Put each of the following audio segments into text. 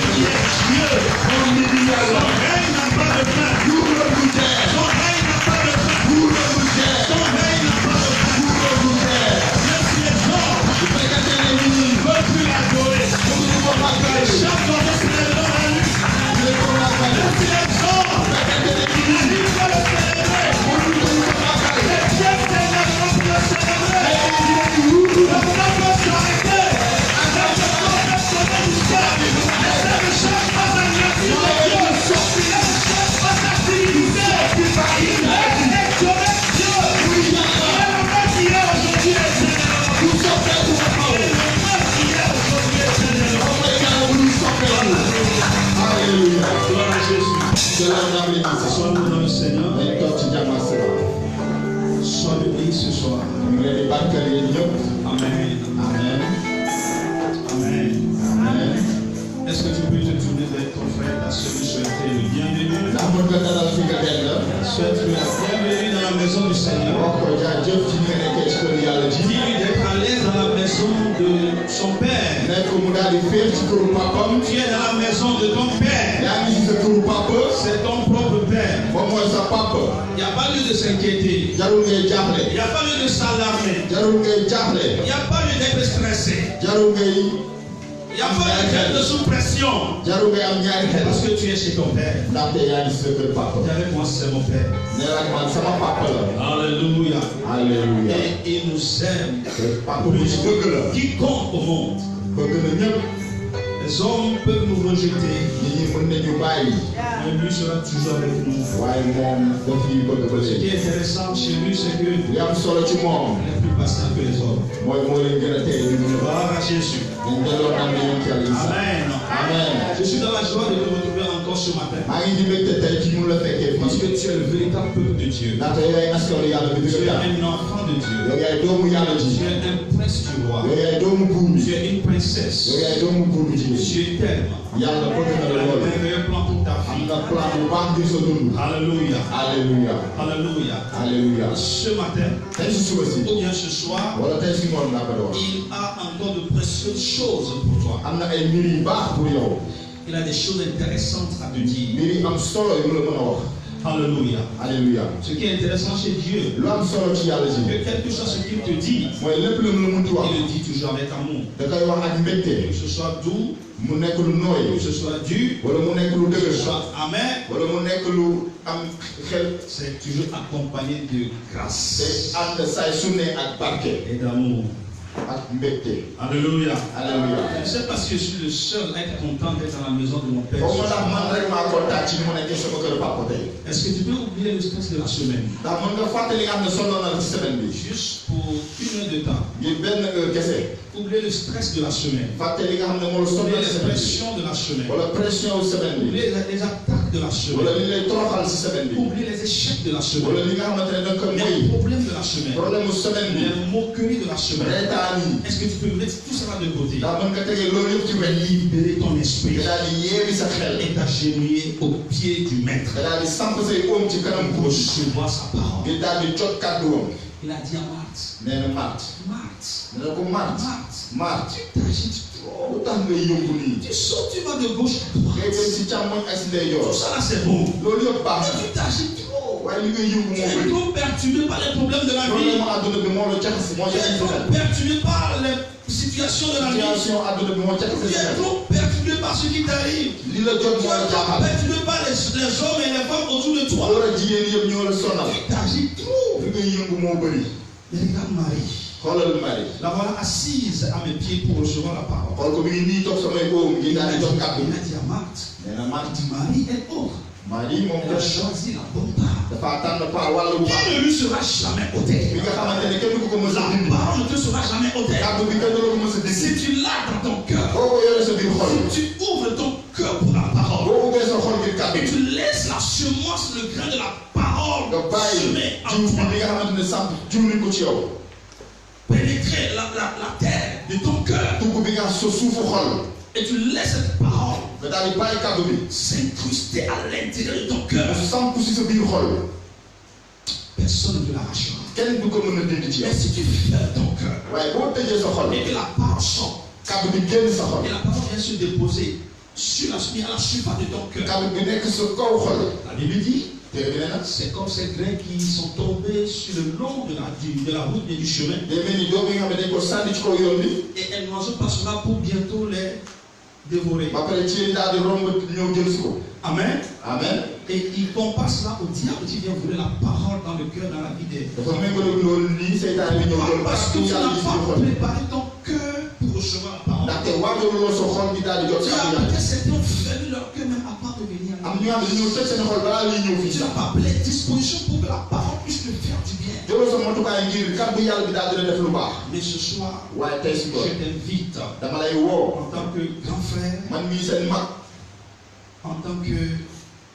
qui est Dieu. Son règne n'a pas de fin. Son règne n'a pas de fin. Son règne n'a pas de fin. Même si les hommes ne veulent plus l'adorer, chaque fois que c'est le nom à lui. Même si les hommes n'arrivent pas à le célébrer, c'est Dieu qui est là pour le célébrer. Le temps peut s'arrêter. Sois-nous dans le Seigneur. Sois béni ce soir. Amen. Amen. Amen. Est-ce que tu peux te tourner vers ton frère, ta soeur, lui souhaiter le bienvenu? Souhaite-lui la bienvenue dans la maison du Seigneur. Dis-lui d'être à l'aise dans la maison de son Père. Tu es dans la maison de ton Père. C'est ton propre Père. Il n'y a pas lieu de s'inquiéter. Il n'y a pas lieu de s'alarmer. Il n'y a pas lieu d'être stressé. Il n'y a pas lieu d'être sous pression. Parce que tu es chez ton Père. Tu es avec moi, c'est mon Père. Alléluia. Et il nous aime plus que quiconque au monde. Les hommes peuvent nous rejeter, mais lui sera toujours avec nous. Ce qui est intéressant chez lui, c'est que il est plus patient que les hommes. Gloire à Jésus. Amen. Je suis dans la joie de te retrouver encore ce matin. Parce que tu es le véritable peuple de Dieu. Tu es un enfant de Dieu. Tu es un prince du roi. Tu es une princesse. Dieu t'aime. Il y a un meilleur plan pour ta vie. Alléluia. Alléluia. Ce matin, ou bien ce soir, il a encore de précieuses choses pour toi. Il a des choses intéressantes à te dire. Alléluia. Ce qui est intéressant chez Dieu, que quelque chose ce qu'il te dit, il le dit toujours avec amour. Que ce soit doux, que ce soit dur, que ce soit amer, c'est toujours accompagné de grâce et d'amour. Alléluia. Je ne sais pas si je suis le seul à être content d'être dans la maison de mon Père. Est-ce que tu peux oublier le stress de la semaine? Juste pour une heure de temps. Oublier le stress de la semaine. Oublier les pressions de la semaine. Oublier les attaques de la semaine. Oublier les échecs de la semaine. Les problèmes de la semaine. Les moqueries de la semaine. Est-ce que tu peux mettre tout ça de côté? Libérer ton esprit et t'agenouiller au pied du maître pour recevoir sa parole. Il a dit à Marthe, tu t'agites trop. Tu sautes, tu vas de gauche à droite. Tout ça là c'est bon. Tu t'agites trop. Tu es trop perturbé par les problèmes de la vie. Tu es trop perturbé par les situations de la vie. Tu es trop perturbé par ce qui t'arrive. Tu es trop perturbé par les hommes et les femmes autour de toi. Tu t'agites trop. Et regarde Marie. La voilà assise à mes pieds pour recevoir la parole. Il a dit à Marthe, Marie est autre. Elle a choisi la bonne part. Qui ne lui sera jamais ôté. La parole ne te sera jamais ôtée. Si tu l'as dans ton cœur, si tu ouvres ton cœur pour la parole, et tu laisses la semence, le grain de la parole semer en toi, pénétrer la terre de ton cœur, et tu laisses cette parole s'incruster à l'intérieur de ton cœur, personne ne te l'arrachera. Mais si tu fermes ton cœur et que la parole sort, et la parole vient se déposer sur à la surface de ton cœur. kàddu bi nekk sa kaw xol. La Bible dit, téere bi nee na. c'est comme ces grains qui sont tombés sur le long de la route et du chemin. day mel ni doom yi nga xam ne dañ ko sànni ci kaw yoon bi. Et un oiseau passera pour bientôt les dévorer. ba pare ci daal di romb ñëw jël si ko. Amen. amen. Et il compare cela au diable qui vient voler la parole dans le cœur, dans la vie des. dafa méngale loolu nii seytaane bi ñëw jël Parce que tu yàlla n'as gis pas ci xol. préparé ton cœur pour recevoir la parole. ndaxte waajaluloo sa xol bi daal di jot Tu kàddu as yàlla. peut-être certains ont fermé leur cœur même avant de venir. am ñu am dañoo tëj seen xol balaa ñuy ñëw fii Tu sax. n'as pas pris les dispositions pour que la parole puisse te faire du bien. jëloo sa motukaay ngir kàddu yàlla bi daal di la def lu baax. Mais ce soir, waaye tey si je t'invite dama lay woo. en tant que grand frère, man mii seen mag. en tant que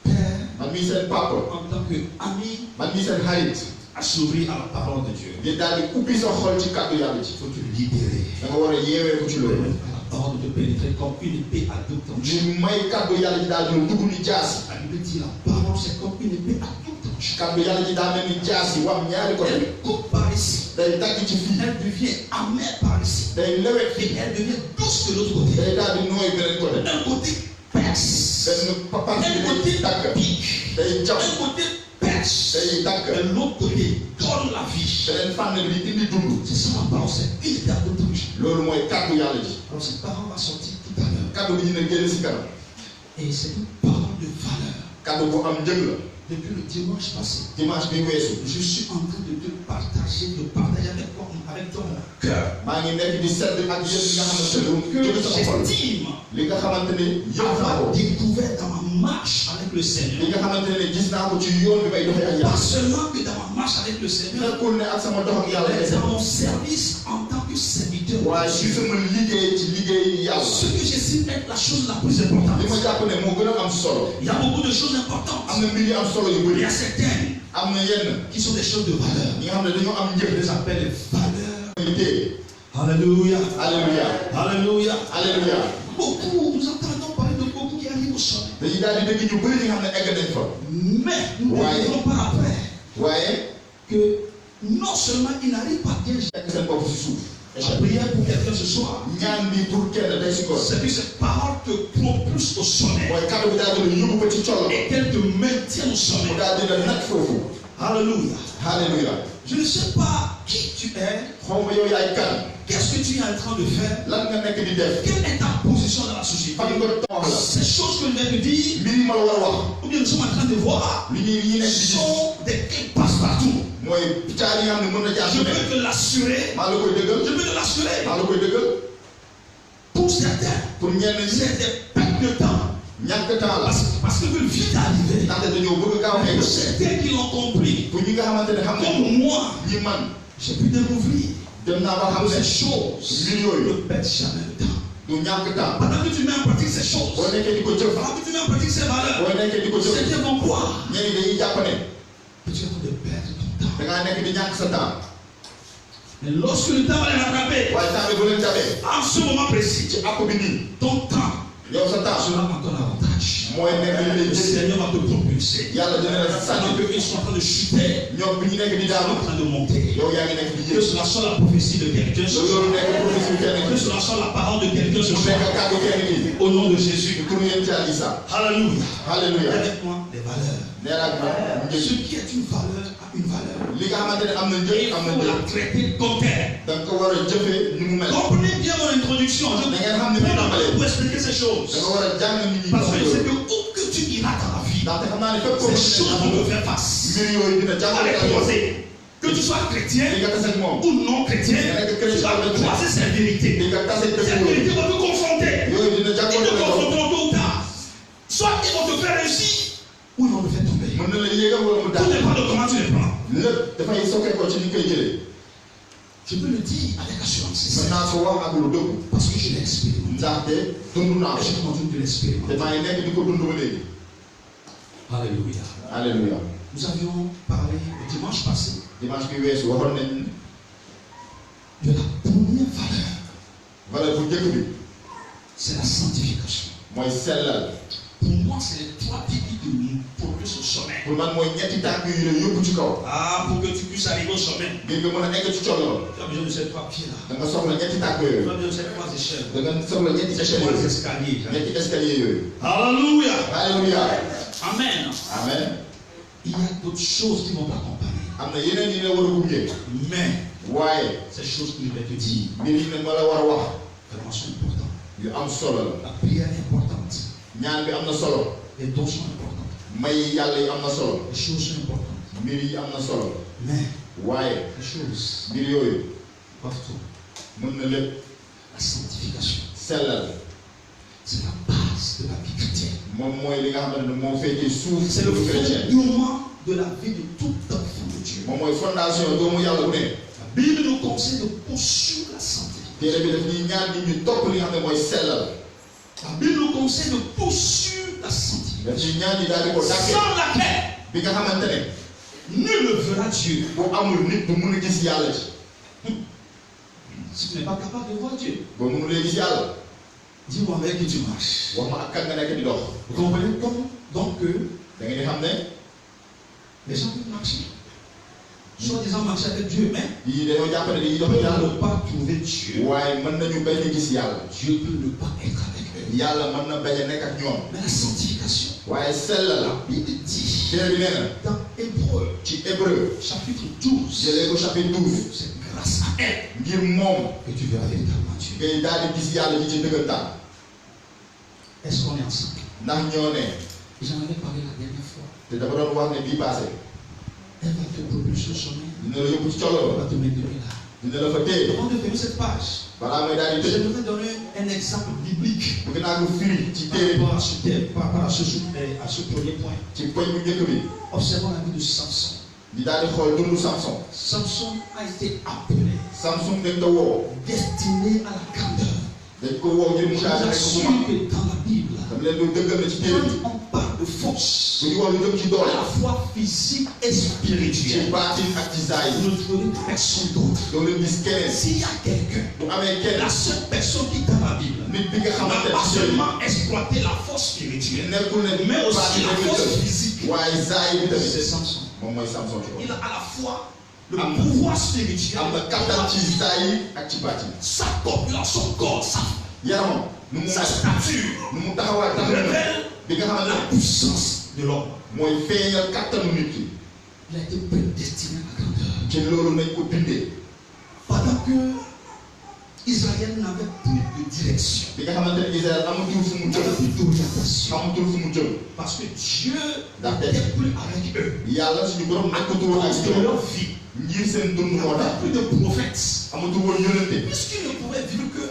père, man mii seen papa. en tant que ami, man mii seen xarit. à s'ouvrir à la parole de Dieu. di daal di ubbi sa xol ci kàddu yàlla ci. Il faut te libérer. da nga war a yeewee ko ci loolu. La parole de pénétrer comme une épée à double tranchant. ñu may kàddu yàlla ji daal di dugg ni jaasi. La Bible dit la parole c'est comme une épée à double tranchant. kàddu yàlla ji daa mel ni jaasi wam ñaari côté. Elle coupe par ici. day dagg ci fii. Elle devient amère par ici. day lewet Et fii. elle devient douce de l'autre côté. day daal di nooy beneen côté. D'un côté perce. benn papa bi D'un day côté dagg. pique. day jam. D'un côté perce. day dagg. De l'autre côté donne la vie. beneen fànn bi indi dund. C'est ça la parole, c'est une épée à double tranchant. loolu mooy kàddu yàlla ji. Alors cette parole va sortir tout à l'heure. kàddu bi ñu ne génn si kanam. Et c'est une parole de valeur. kàddu bu am njëg la. Depuis le dimanche passé, dimanche bi weesu. je suis en train de te partager avec toi mon cœur. maa ngi nekk di sedd ak yéen li nga xamante ne jóge sama xol. J'estime li nga xamante ne yëg naa avoir ko. découvert dans ma marche avec le li Seigneur. nga xamante ne gis naa ko ci yoon bi may doxee ak Pas yàlla. seulement que dans ma marche avec le Seigneur, nekkul ne ak sama dox ak yàlla mais kese. dans mon service en tant que serviteur. waaye ci sama liggéey ci liggéey yàlla. Ce que j'estime être la chose la plus li ma importante. jàpp ne moo gën a am solo. Il y a beaucoup de choses importantes. am na mbir yu am solo yu Il bëri. y a certaines am na yenn qui sont des choses de valeur. ñi nga xam ne dañoo am Je njëg. les appelle les valeurs. liggéey. Alléluia. alléluia. Alléluia. alléluia. Beaucoup, nous entendons parler de beaucoup qui arrivent au sommet. dañuy daal di dégg ñu bëri ñi nga xam ne egg nañ fa. Mais nous ne Ouais. devons pas après waaye que non seulement il n'arrive pas bien. fekk seen bopp si suuf. La prière pour quelqu'un ce soir, ñaan bi pour kenn tey si ko. c'est que cette parole te propulse au sommet mooy kàddu bi daal di la yóbbu ko ci coono. et qu'elle te maintienne au mu sommet. daal di la nag foofu. Alléluia. alléluia. Je ne sais pas qui tu es, xaw ma yow yaay kan. qu'est-ce que tu es en train de faire, lan nga nekk di def. quelle est ta position dans la société. fan nga toog la. Ces choses que je vais te dire, mbir yi ma la war a wax. ou bien nous sommes en train de voir, li ñuy nekk di gis. sont des clés passe-partout. mooy caar yi nga xam ne mën na jaar Je su peux nekk. te l'assurer. maa la koy dëggal. Je peux te l'assurer. maa la koy dëggal. Pour certains, pour ñenn ñi. c'est des pertes de temps. ñàkk temps la. Parce que le vie est arrivé. ndaxte dañoo bëgg gaaw a egg. Pour certains qui l'ont compris, pour ñi nga xamante ne xam nañ ko. comme moi, ñi man. j'ai pu découvrir dem naa ba xam que ne. ces choses mbir yooyu. ne perdent jamais le temps. du ñàkk temps. Pendant que tu mets en pratique ces choses, boo nekkee di ko jëf. pendant que tu mets en pratique ces valeurs, boo nekkee di ko jëf. certains vont croire ñenn ñi dañuy jàpp ne. que tu es en train de perdre ton temps. da ngaa nekk di ñàkk sa temps. Mais lorsque le temps va les rattraper, waaye temps bi bu leen jàppee. en ce moment précis, ci àpp bi nii. ton temps yow sa temps. sera en ton avantage. mooy nekk li lay Le jël. Seigneur va te propulser. yàlla dina la Alors sànni. qu'ils sont en train de chuter, ñoom bi ñu nekk di ils sont daanu. en train de monter. yow yaa ngi nekk di Que yëg. cela soit la prophétie de quelqu'un, ce loolu soir. nekk prophétie kenn Que ki. cela soit la parole de quelqu'un ce mu soir. nekk kàddu kenn ki. Au nom de Jésus. pour yéen ci Isa. Alléluia. alléluia. Avec moi, les valeurs. nee naa ak Ce njëg. qui est une valeur a une valeur. li nga xamante ne am na Et njëg il am na faut la njëg. traiter comme telle. da nga ko war a jëfee ni mu mel. Comprenez bien mon introduction. Je da ngeen xam ne prends muy la tàmbalee. peine pour expliquer ces da choses. nga war a jàng nit ñi. Parce que je sais que où que tu iras dans la vie, ndaxte xam naa ne fépp koo ces choses vont te faire face. mbir yooyu dina Tu vas jàppale les ak yow. croiser. Que tu sois chrétien di nga tase ak moom. ou non chrétien, tu vas croiser ces di vérités. nga tase Ces dëgg yooyu. vérités vont te confronter. yooyu dina Ils te jàppale ak yow. confronteront tôt ou tard. Soit ils vont te faire réussir, ou ils vont te faire tomber. mën na la yéegal wala mu Tout daal. dépend de comment tu les prends. lépp dafay sokkee ko ci ni ñu koy jëlee. Je peux le dire avec assurance. mën naa ko wax ak lu dëgg. Parce que je l'ai expérimenté. ndaxte dund naa ko. Je continue de l'expérimenter. te maa ngi nekk di ko dund ba léegi. Alléluia. alléluia. Nous avions parlé le dimanche passé dimanche bi weesu waxoon nañ de la première valeur. valeur bu njëkk bi C'est la sanctification. mooy sellal. Pour moi, c'est les trois types de puisses au sommet. pour man mooy ñetti tànk yu la yóbbu ci kaw. Ah, pour que tu puisses arriver au sommet, ngir nga mën a egg ci coono. tu as besoin de ces 3 pieds-là. da nga soxla ñetti tànk Tu yooyu. as besoin de ces 3 échelles. da nga soxla ñetti Ces échelle 3 yooyu. escaliers. ñetti escalier yooyu. Alléluia. Alléluia. Amen. Amen. Il y a d'autres choses qui vont t'accompagner. am na yeneen yi la war a gunge. Mais waaye ces choses que je vais te dire, mbir yi ne ma la war a wax vraiment sont importantes. yu am solo la. La prière est importante. ñaan bi am na solo. Les dons sont importants. may yàlla yi am na solo. Les choses sont importantes. mbir yi am na solo. Mais waaye les choses mbir yooyu doivent tout. mën na lépp. La sanctification, sellal c'est la base de la vie chrétienne. moom mooy li nga xamante ne moo fekkee suuf. C'est le lu chrétien. fondement de la vie de tout enfant de Dieu. moom mooy fondation doomu yàlla bu ne. La Bible nous conseille de poursuivre la santé. téere bi daf ñuy ñaan nit ñu topp li nga xam ne mooy sellal. La Bible nous conseille de poursuivre la santé. daf ñuy ñaan ñi daal di ko dàkkee. Sans laquelle bi nga xamante ne nul ne verra Dieu. bu amul nit bu mun a gis yàlla ci. Si tu n'es pas capable de voir Dieu, ba mënulee gis yàlla. dis-moi avec qui tu marches. wax ma ak kan nga nekk di dox. Vous comprenez comment donc da ngeen di xam ne les gens peuvent marcher. Soi-disant marcher avec Dieu, mais yii dañoo jàpp ne dañuy ils dox peuvent yàlla. ne pas trouver Dieu. waaye mën nañu bañ a gis yàlla. Dieu peut ne pas être avec eux. yàlla mën na bañ a nekk ak ñoom. Mais la sanctification, waaye sellal la. la Bible dit téere bi nee na dans Hébreu, ci Hébreu chapitre 12, jëlee ko chapitre 12 c'est grâce à elle ngir moom que tu verras véritablement Dieu. ngay daal di gis yàlla ji ci dëggantaan. Est-ce qu'on est ensemble? ndax ñoo ne J'en avais parlé la dernière fois. te dafa doon wax ne bii passé Elle va te propulser au sommet. dina la yóbbu ci Elle colo va te maintenir là. dina la fa téye. Avant de fermer cette page, balaa may daal di tëj j'aimerais donner un exemple biblique bëgg naa ko firi ci par téere bi rapport à ce thème, par rapport à ce premier point. ci poñ bu njëkk bi Observons la vie de Samson. di daal di xool dundu Samson. Samson a été appelé, Samson dañ ko woo destiné à la grandeur. dañ ko woo ngir mu Je daal vous di nekk bu assure mag. que dans la Bible, dama leen doon dëggal na ci téere bi quand on parle de force, bu ñu wax lu jëm ci à doole la fois physique et ci spirituelle, baatin ak ci zaay vous ne trouvez personne d'autre. doo leen gis keneen. S'il y a quelqu'un, bu amee kenn la seule personne qui dans la Bible nit bi nga n'a xamante pas ne ci seulement exploité la force spirituelle, nekkul ne mais aussi baatin la rek la force jël physique. waaye zaay bi C'est tamit Samson. moom mooy Samson ci Il boppam. a à la fois le Am- pouvoir spirituel, am na kattan ci zaay ak ci baatin. sa corpulence, son corps, yaramam nu mu sa stature nu mu taxawaay taxaw révèle bi nga xamante la ne puissance de l'homme. mooy feeñal kattanu nit ki. Il a été prédestiné à la grandeur. ci loolu nañ ko bindee. Pendant que Israël n'avait plus de direction, bi nga xamante ne Israël amatul fu mu n'avait jëm. plus d'orientation, amatul fu mu jëm. parce que Dieu D'accord. n'était plus avec eux. yàlla suñu borom À nekkatul woon ak cause de ñoom. leur vie, ngir seen dund il n'y moo tax. avait plus de prophètes. amatul woon yónnante. Puisqu'ils ne pouvaient vivre que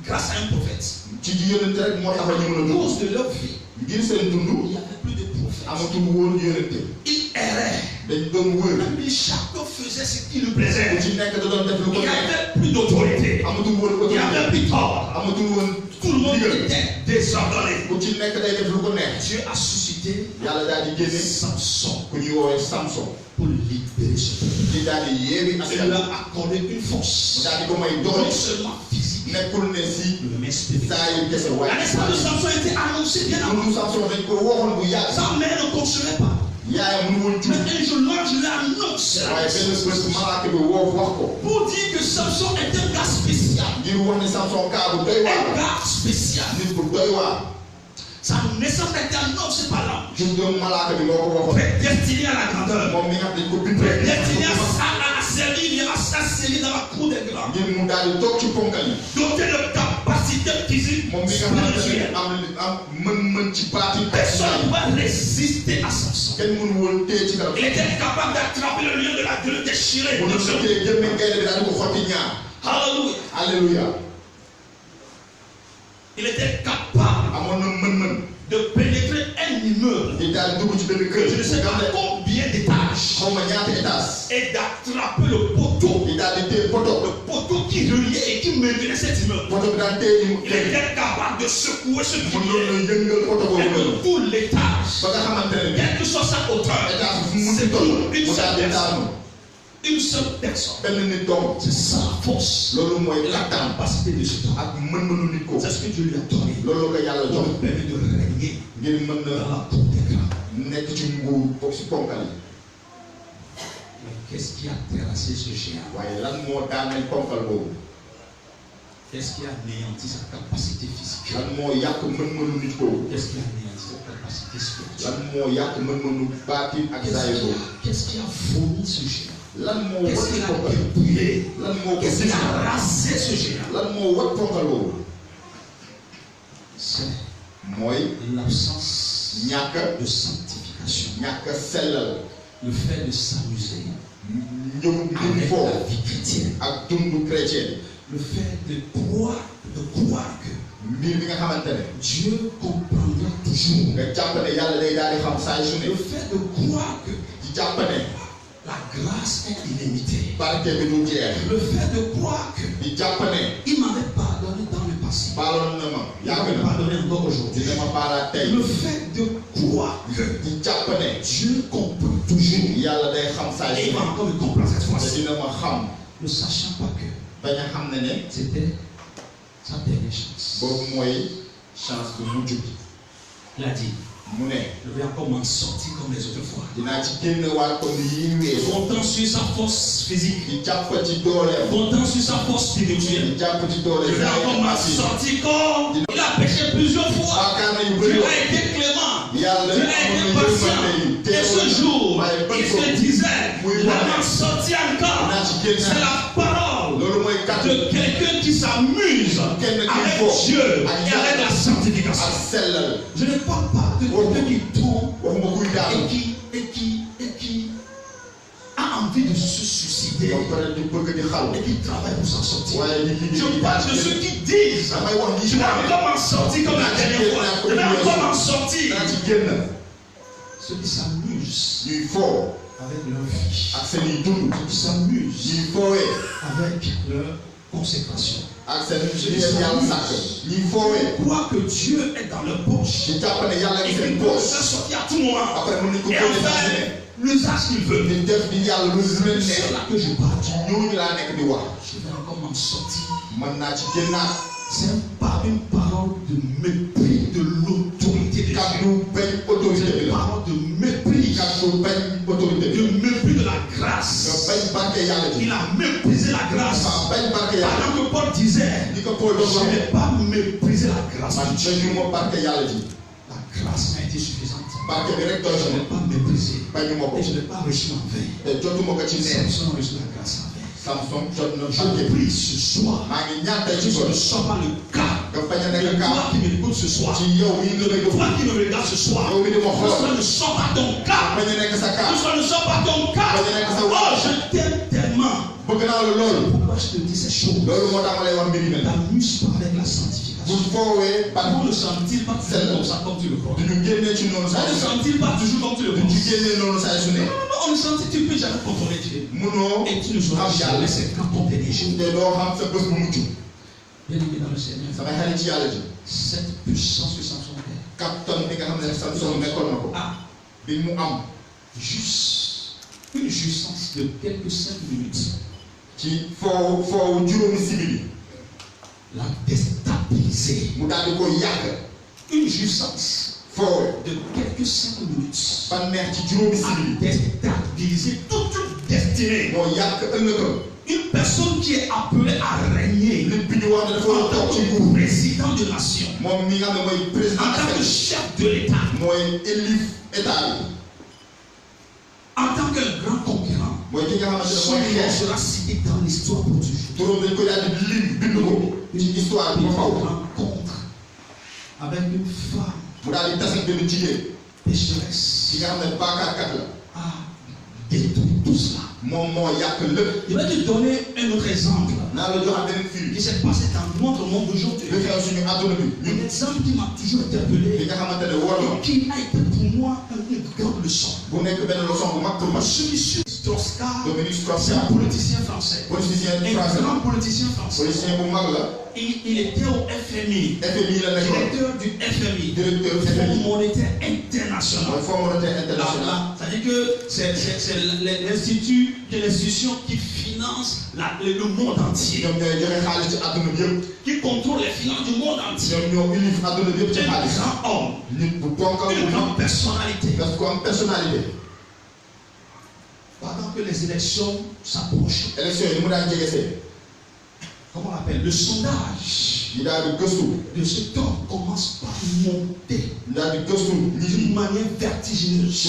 grâce à un prophète. ci yónnante rek moo tax ñu mën a À dund. cause de leur vie, ngir seen il dund n'y avait plus de prophètes. amatul woon yónnante. Ils erraient. dañ doon wër. Mais chacun faisait ce qui lui ku plaisait. ci nekk da doon def lu ko Il n'y neex. avait plus d'autorité. amatul woon Il n'y autorité. avait plus d'ordre. amatul woon Tout le monde ndigal. était désordonné. ku ci nekk day def lu ko neex. Dieu a suscité yàlla daal di génne Samson ku ñuy woowee Samson. pour libérer ce peuple. di daal di yeewi Il askan. leur a accordé une mu force, daal di ko may non doole. seulement physique, nekkul ne si mais spirituelle. saa yu kese La waaye. naissance de Samson était annoncée bien avant. dundu Samson dañ ko waxoon bu yàgg. Sa mère ne concevait pas. yaayam mënu woon Mais jur. un jour, l'ange lui annonce waaye benn bés malaaka bi woo wax ko. pour dire que Samson est un gars spécial. ngir wax ne Samson kaa bu doy Un waar. gars spécial. nit bu doy waar. Sa naissance était annoncée par l'ange. jur malaaka bi moo ko waxoon. Prédestiné à la grandeur. moom mi nga xam dañ ko bind rek. Prédestiné à servir, à s'asseoir dans la cour des grands. ngir mu daal di toog ci ponkal yi. Doté de capacité physique, moom mi nga xamante ne spirituelle. am mën-mën ci baati Personne ne va résister à Samson. kenn mënu woon téye ci kanam. Il était capable d'attraper le lion de la gueule, de déchirer. bu ñu ko téye jëmme gaynde bi daal di ko xotti ñaar. Alléluia. alléluia. Il était capable amoon na mën-mën. de pénétrer un immeuble. di daal di dugg ci benn kër. Je ne sais pas combien d'étages. xaw ma ñaata étage. Et d'attraper le poteau. di daal di téye poto. Le poteau qui reliait et qui maintenait cet immeuble. poto bi daan téye Il était capable de secouer ce mun pilier. na yëngal poto boobu Et noonu. de tout l'étage. ba nga xamante ne Quelle que soit sa hauteur. étage fu mu C'est munti toll. une mu seule daal di personne. daanu. Une seule personne. benn nit dong. C'est ça la force. loolu mooy La kattan capacité de ce temps. ak mën-mënu nit ko. C'est ce que Dieu lui a donné. loolu la ko yàlla Pour jox lui permettre de régner ngir mën dans na la cour des grands. nekk nekk ci nguur si ponkal yi. Mais qu'est-ce qui a terrassé ce géant? waaye lan moo daaneel ponkal boobu. Qu'est-ce qui a anéanti sa capacité physique? lan moo yàq mën-mënu nit boobu. Qu'est-ce qui a anéanti sa capacité spirituelle? lan moo yàq mën-mënu baatin ak zaay boobu. Qu'est-ce qui a fourni ce géant? lan moo Qu'est-ce qui wat a ponkal. dépouillé? lan moo ko Qu'est-ce qui a rasé ce géant? lan moo wat ponkal boobu. C'est mooy l'absence ñàkk de sanctification. ñàkk sellal. Le fait de s'amuser ñëw ndim avec foofu la vie chrétienne. ak dundu chrétien. Le fait de croire que mbir bi nga xamante ne. Dieu comprendra toujours. nga jàpp ne yàlla day daal di xam saa su ne. Le fait de croire que di jàpp ne. la grâce est illimitée. barke bi du jeex. Le fait de croire que di jàpp ne. il m'avait pardonné dans le passé. baaloon na ma Il yàgg va me na. pardonner encore aujourd'hui. dina ma baalaat tey. Le fait de croire que di jàpp ne. Dieu comprend toujours. yàlla day xam saa Et su il va ne. encore me comprendre cette te fois-ci. dina ma xam. Ne sachant pas que bañ a xam ne ne. c'était sa dernière chance. boobu mooy chance bu mujj bi. Il a dit, mu ne. je vais encore m'en sortir comme les autres fois. dinaa ci génn waat comme yi weesu. Comptant sur sa force physique, di jàpp ci dooleem. comptant sur sa force spirituelle, di jàpp ci je dooleem. vais encore m'en sortir comme il a péché plusieurs fois. baakaar na yu Dieu bëri. a été clément. yàlla Dieu a été patient. Et ce jour, il se disait, il va m'en sortir encore. C'est la parole loolu mooy kàddu. de quelqu'un qui s'amuse avec Dieu et avec la sanctification. ak sellal. Je ne parle pas de quelqu'un qui tombe waxuma kuy daanu. et qui a envie de se suicider ba pare di bëgg di xalu. et qui travaille pour s'en sortir. waaye di liggéey Je parle de ceux qui disent, damay wax je ni vais encore m'en sortir comme la dernière fois. Je vais encore m'en sortir. naa ci génn. Ceux qui s'amusent ñuy foo avec leur vie. ak seen i dund. Ceux qui s'amusent ñuy foowee avec leur consécration. ak seen i yàlla sàkk. ñuy foowee. Croient que Dieu est dans leur poche. di jàpp ne yàlla Et ngi qu'ils seen peuvent poche. s'en sortir à tout moment. après mën nañu ko Et en génne saa su faire l'usage qu'ils ne. veulent. di def di yàlla lu leen C'est neex. là que je parle. ñooñu laa nekk di wax. Je vais encore m'en sortir. mën naa ci génnaat. C'est pas une parole de mépris de l'autorité de Dieu. kàddu bañ autorité C'est bi une la. parole de mépris. kàddu bañ autorité bi De la. mépris de la nga grâce. bañ barke yàlla ji. Il a méprisé la grâce. dafa bañ barke yàlla. Pendant que Paul disait, li ko Paul doon je wax. n'ai pas méprisé la grâce man de Dieu. bañu ma barke yàlla ji. La grâce m'a été suffisante. barke bi rek doy Je na n'ai pas méprisé. bañu ma ko. Et je n'ai pas reçu en vain. te jotuma ko ci neen. Samson a reçu la grâce en vain. Samson jot na Je barke bi. prie ce soir. maa ngi ñaan tey Que ci ce bon. ne soit pas le cas. nga bañ a Et nekk toi kaa qui m'écoutes ce soir. ci yow yi nga bëgg Toi qui me regardes ce soir. yow mi di ma Que ce xool. ne soit pas ton cas. bañ a nekk sa Que kaa. ce ne soit pas ton cas. bañ a nekk sa Oh, waa. je t'aime tellement. bëgg naa la loolu. Pourquoi je te dis ces choses? loolu moo tax ma lay wax mbir yi mel. T'amuse pas avec la bu sanctification. foowee par On ne sentit pas toujours comme ça comme tu le crois. du ñu génnee ci noonu On saa ne su ne. sentit pas toujours comme tu le du ñu penses. génnee noonu saa su ne. Non, on ne sentit, tu ne peux jamais contrôler Dieu. munoo Et tu ne sauras jamais c'est quand ton dernier jour. te doo xam sa bés bu mujj. Bien aimé dans le Seigneur. sama xarit ci yàlla ji. Cette puissance que Samson avait. kattan bi nga xam ne Samson nekkoon na ko. Ah, bi mu am juste une jouissance de quelques 5 minutes ci foowu juróomi simili. l'a déstabilisé. mu daal di ko yàgg. Une jouissance foowe de quelques 5 minutes ban neex ci juróomi a simili. déstabilisé toute une destinée. moo yàq ëllëgam. Une personne qui est appelée à régner nit bi ñu wax ne dafa war en a tant toog ci que nguur. président de nation, moom mi nga xam ne mooy président en tant que askan chef de l'État, mooy élif état bi. en tant qu'un grand conquérant. mooy ki nga xamante ne Son mooy nom xeex. sera cité dans l'histoire pour toujours. turam dañ ko daal di lim bind ko ci histoire bi ba faw. Rencontre avec une femme mu daal di tase benn jigéen pécheresse ki nga xam ne baakaarkat la. a détruit tout cela. moom moo yàq lépp. Je vais te donner un autre exemple naa la joxaat beneen qui fii. s'est passé dans notre monde d'aujourd'hui. li xew suñu àdduna bi Un ñun exemple qui m'a toujours li interpellé nga xamante ne war na et qui a été pour moi une grande leçon. bu nekk benn leçon bu mag pour ma. Je suis Strauss-Kahn, Dominique c'est Strauss-Kahn un politicien français. politicien Un français grand politicien français. politicien bu mag la. Il était au FMI, FMI la nekkoon directeur du FMI, directeur Fonds FMI monétaire international. international. Fonds monétaire international. C'est-à-dire que c'est l'institution qui finance le monde entier. Qui contrôle les finances du monde entier. C'est un grand homme. Une grande personnalité. Pendant que les élections s'approchent. Comment on appelle? Le sondage de cet homme commence par monter d'une manière vertigineuse.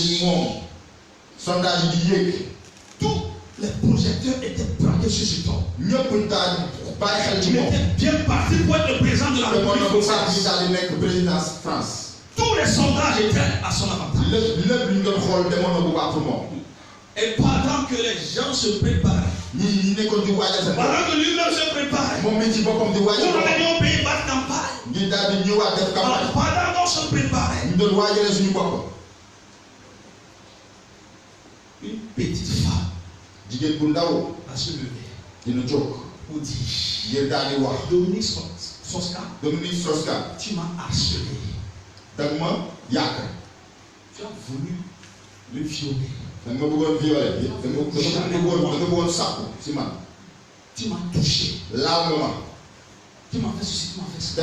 Tous les projecteurs étaient braqués sur cet homme. Il était bien parti pour être le président de la République française. Tous les sondages étaient à son avantage. Et pendant que les gens se préparaient, pendant que lui-même se préparait, pour aller au pays battre campagne, pendant qu'on se préparait, une petite femme va se lever pour dire: Dominique Strauss-Kahn, tu m'as harcelé. Tu as voulu me violer. Tu m'as touché. Tu m'as fait ceci, tu m'as fait ça.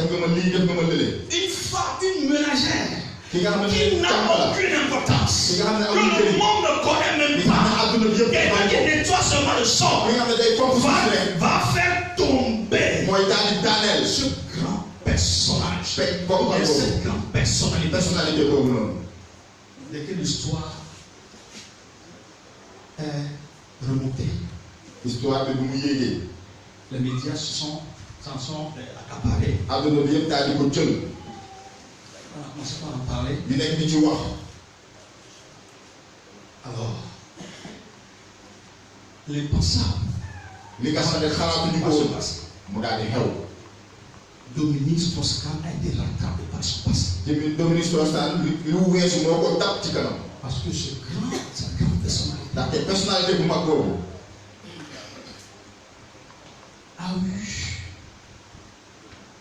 Une femme, une ménagère qui n'a aucune importance, que le monde ne connaît même pas, quelqu'un qui nettoie seulement le sol, va faire tomber ce grand personnage. Cette grande personnalité de quelle histoire est remontée. Les médias s'en sont accaparés. On a commencé par en parler. Alors, l'impensable va se passer. Dominique Strauss-Kahn a été rattrapé par son passé. Parce que cette grande personnalité a eu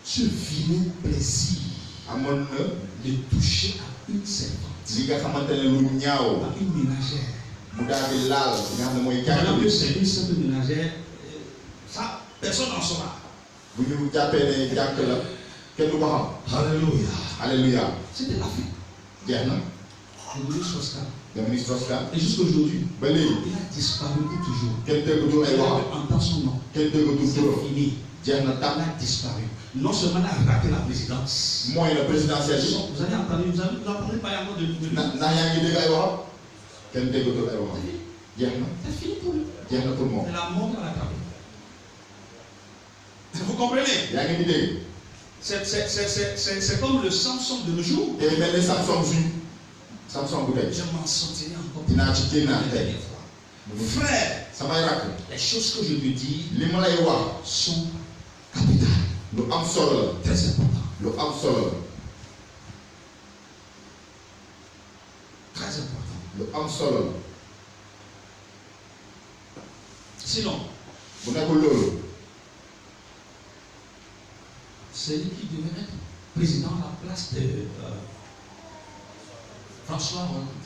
ce vilain plaisir de toucher à une servante, à une ménagère. Pendant que c'est une simple ménagère, ça, personne n'en saura. Alléluia. C'était la fin. Dominique Strauss-Kahn. Et jusqu'aujourd'hui, il a disparu pour toujours. Entend son nom. C'est fini. Il a disparu. Non seulement il a raté la présidence. Vous avez entendu, vous n'entendez pas de lui. C'est fini pour lui. C'est la mort qui l'a rattrapé. Vous comprenez? C'est comme le Samson de nos jours. Je m'en sortirai encore la dernière fois. Frère, les choses que je te dis sont capitales. Très important. Très important. Sinon, celui qui devait être président à la place de François Hollande.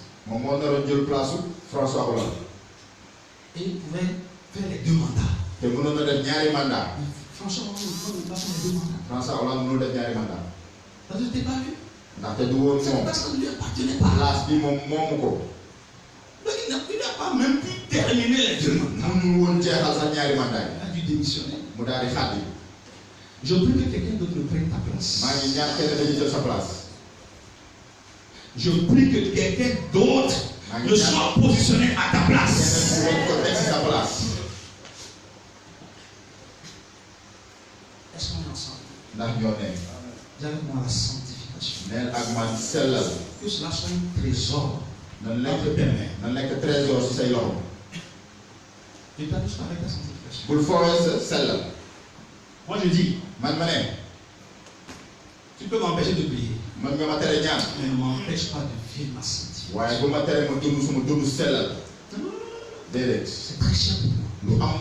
Et il pouvait faire les 2 mandats. François Hollande ne pouvait pas faire les 2 mandats. Ça ne t'était pas vu? C'est parce que ne lui appartenait pas. Donc il n'a pas même pu terminer les 2 mandats. Il a dû démissionner. Je prie que quelqu'un d'autre ne prenne ta place. Je prie que quelqu'un d'autre ne soit positionné à ta place. Est-ce qu'on est ensemble? J'avais moi la sanctification. Que cela soit un trésor. Je ne t'abuse pas avec la sanctification. Moi je dis, tu peux m'empêcher de prier, mais ne m'empêche pas de vivre ma sanctification. C'est très cher pour moi.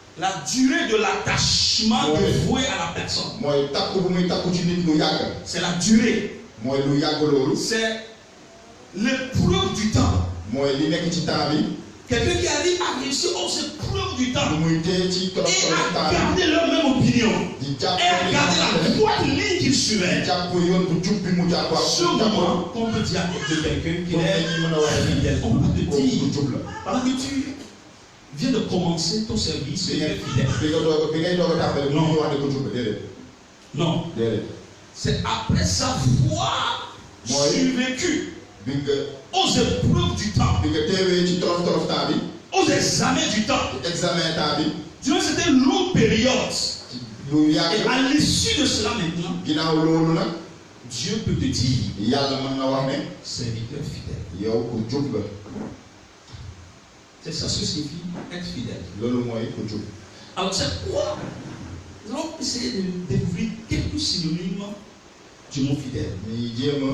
la durée de l'attachement dévoué à la personne. mooy takku bu muy takku ci nit lu yàgg. C'est la durée. mooy lu yàgg loolu. C'est l'épreuve du temps. mooy li nekk ci temps bi. Quelqu'un qui arrive à réussir aux épreuves du temps. lu muy téye ci trop Et temps à bi. garder leur même opinion. di jàpp Et à garder la droite ligne qu'il suivait. jàpp yoon bu jub bi mu jàpp ak Ce moment, on peut dire de quelqu'un qui comme est ni mën a waxee fidèle. On peut te kooku dire, bu jub la. parce que tu viens de commencer ton service, tu es fidèle. bi ngay doog a tàmbali mu wax ne ko jub la déedéet. Non. déedéet. C'est après sa foi survécue bi nga aux épreuves du temps, bi nga teewee ci torof temps bi. aux examens du temps. examen temps bi. Durant cette longue période, lu et yàgg. à l'issue de cela maintenant, ginnaaw loolu nag. Dieu peut te dire, yàlla mën na wax ne. serviteur fidèle. yow ku jub nga. C'est ça ce que signifie être fidèle. loolu mooy ku jub. Alors c'est quoi? Nous allons essayer de découvrir quelques synonymes du mot fidèle. ñuy jéem a